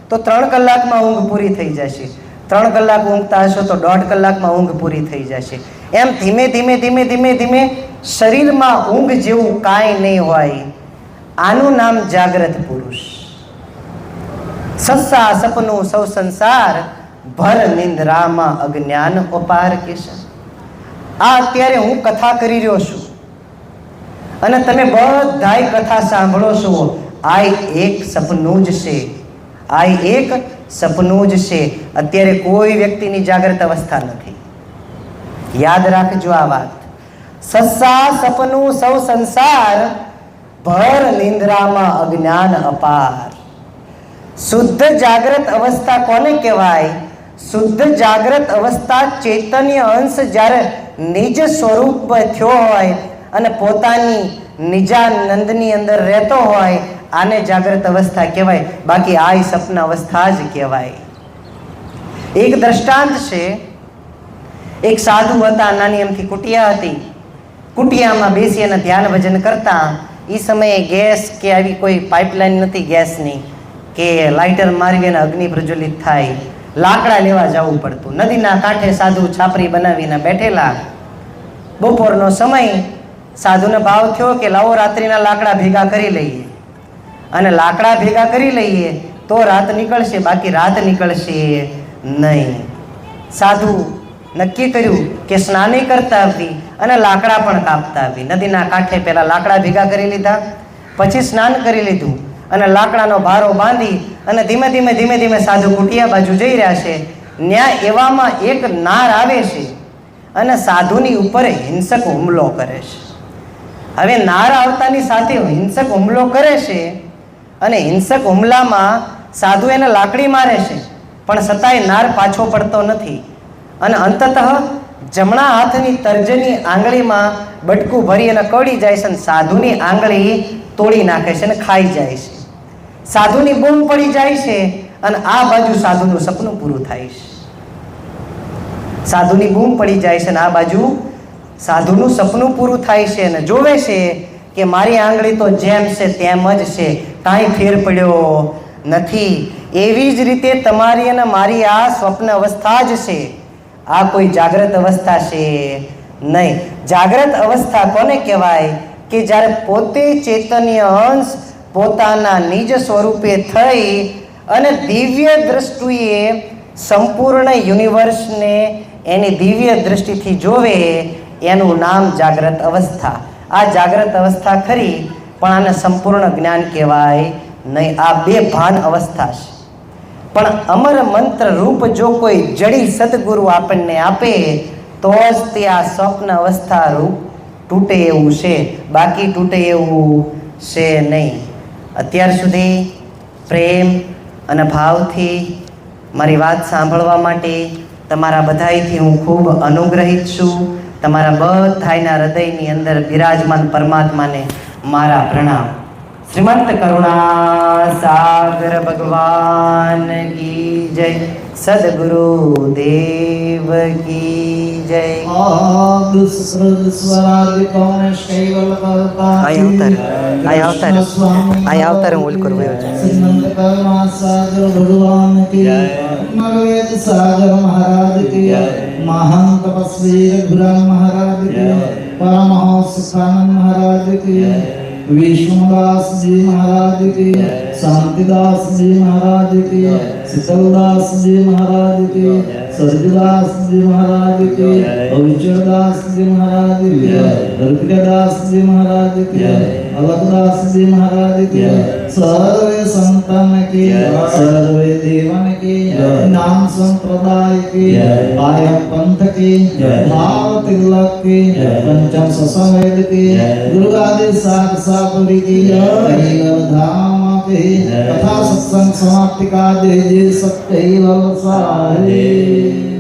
તો 3 કલાકમાં ઊંઘ પૂરી થઈ જશે. 3 કલાક ઊંઘતા હશો તો 1.5 કલાકમાં ઊંઘ પૂરી થઈ જશે. એમ ધીમે ધીમે ધીમે ધીમે ધીમે શરીરમાં ઊંઘ જેવું કાંઈ નહીં હોય. આનું નામ જાગ્રત પુરુષ. સસ્સા સપનું સૌ સંસાર, ભર નિંદ્રામાં અજ્ઞાન અપાર કેશ. આ અત્યારે હું કથા કરી રહ્યો છું અને તમે બધાય કથા સાંભળો છો. આ એક સપનું જ છે, આ એક સપનું જ છે. અત્યારે કોઈ વ્યક્તિની જાગ્રત અવસ્થા નથી. યાદ રાખજો આ વાત. સસ્સા સપનું સૌ સંસાર, ભર નિંદ્રામાં અજ્ઞાન અપાર. શુદ્ધ જાગ્રત અવસ્થા કોને કહેવાય? શુદ્ધ જાગ્રત અવસ્થા ચૈતન્ય અંશ જ્યારે નિજ સ્વરૂપ થયો હોય અને પોતાની નિજાનંદની અંદર રહેતો હોય, આને જાગ્રત અવસ્થા કહેવાય. બાકી આ સપન અવસ્થા જ કહેવાય. એક દ્રષ્ટાંત છે. એક સાધુ હતા, નાની એમથી કુટિયા હતી. કુટિયામાં બેસી અને ધ્યાન ભજન કરતા. એ સમયે ગેસ કે આવી કોઈ પાઇપલાઇન નથી ગેસની કે લાઇટર મારી અને અગ્નિ પ્રજ્વલિત થાય. લાકડા લેવા જવું પડતું. નદીના કાંઠે સાધુ છાપરી બનાવીને બેઠેલા. બપોરનો સમય. સાધુને ભાવ થયો કે લાવો રાત્રિના લાકડા ભેગા કરી લઈએ, અને લાકડા ભેગા કરી લઈએ તો રાત નીકળશે, બાકી રાત નીકળશે નહીં. સાધુ નક્કી કર્યું કે સ્નાને કરતા આવી અને લાકડા પણ કાપતા આવી. નદીના કાંઠે પહેલા લાકડા ભેગા કરી લીધા, પછી સ્નાન કરી લીધું અને લાકડાનો ભારો બાંધી અને ધીમે ધીમે ધીમે ધીમે સાધુ કુટિયા બાજુ જઈ રહ્યા છે. ન્યા એવામાં એક નાર આવે છે અને સાધુની ઉપર હિંસક હુમલો કરે છે. હવે નાર આવતાની સાથે હિંસક હુમલો કરે છે અને હિંસક હુમલામાં સાધુ એને લાકડી મારે છે, પણ છતાંય નાર પાછો પડતો નથી. અને અંતતઃ જમણા હાથની તર્જની આંગળીમાં બટકું ભરી અને કડી જાય છે અને સાધુની આંગળી તોડી નાખે છે અને ખાઈ જાય છે. સાધુની બૂમ પડી જાય છે અને આ બાજુ સાધુનું સપનું પૂરું થાય છે. સાધુની બૂમ પડી જાય છે અને આ બાજુ સાધુનું સપનું પૂરું થાય છે અને જોવે છે કે મારી આંગળી તો જેમ છે તેમ જ છે, કાંઈ ફેર પડ્યો નથી. એવી જ રીતે તમારી અને મારી આ સ્વપ્ન અવસ્થા જ છે. આ કોઈ જાગ્રત અવસ્થા છે નહીં. જાગ્રત અવસ્થા કોને કહેવાય? કે જ્યારે પોતે ચૈતન્ય અંશ પોતાના નિજ સ્વરૂપે થઈ અને દિવ્ય દ્રષ્ટિએ સંપૂર્ણ યુનિવર્સને એની દિવ્ય દ્રષ્ટિથી જોવે, એનું નામ જાગ્રત અવસ્થા. આ જાગ્રત અવસ્થા ખરી, પણ આને સંપૂર્ણ જ્ઞાન કહેવાય નહીં. આ બે ભાન અવસ્થા છે. પણ અમર મંત્ર રૂપ જો કોઈ જડી સદગુરુ આપણને આપે તો જ તે આ સ્વપ્ન અવસ્થા રૂપ તૂટે એવું છે, બાકી તૂટે એવું છે નહીં. અત્યાર સુધી પ્રેમ અને ભાવથી મારી વાત સાંભળવા માટે તમારા બધાયથી હું ખૂબ અનુગ્રહિત છું. તમારા બધાયના હૃદયની અંદર બિરાજમાન પરમાત્માને મારા પ્રણામ. શ્રીમંત કરુણા સાગર ભગવાન કી જય, સદગુરુ દેવ કી જય. આવતાર હું ઓલ કરું શ્રીમંત કરુણા સાગર ભગવાન કી, મગવેદ સાગર મહારાજ કી, મહાન તપસ્વી રઘુરામ મહારાજ કી, પરમહંસ સુખાનંદ મહારાજ કી, विष्णुदास जी महाराज की, शांतिदास जी महाराज की, शीतलदास जी महाराज की, सर्जदास जी महाराज की, अविचरदास जी महाराज की, रविदास जी महाराज की, अलगदास जी महाराज की सर्वे संतन की सर्वे देवन की नाम संप्रदाय की कायम पंथ की भाव तिलक की पंचम ससंवेद की गुरु आदि साध सापुरी की धाम की तथा सत्संग समाप्ति का जय जय सत्य सारे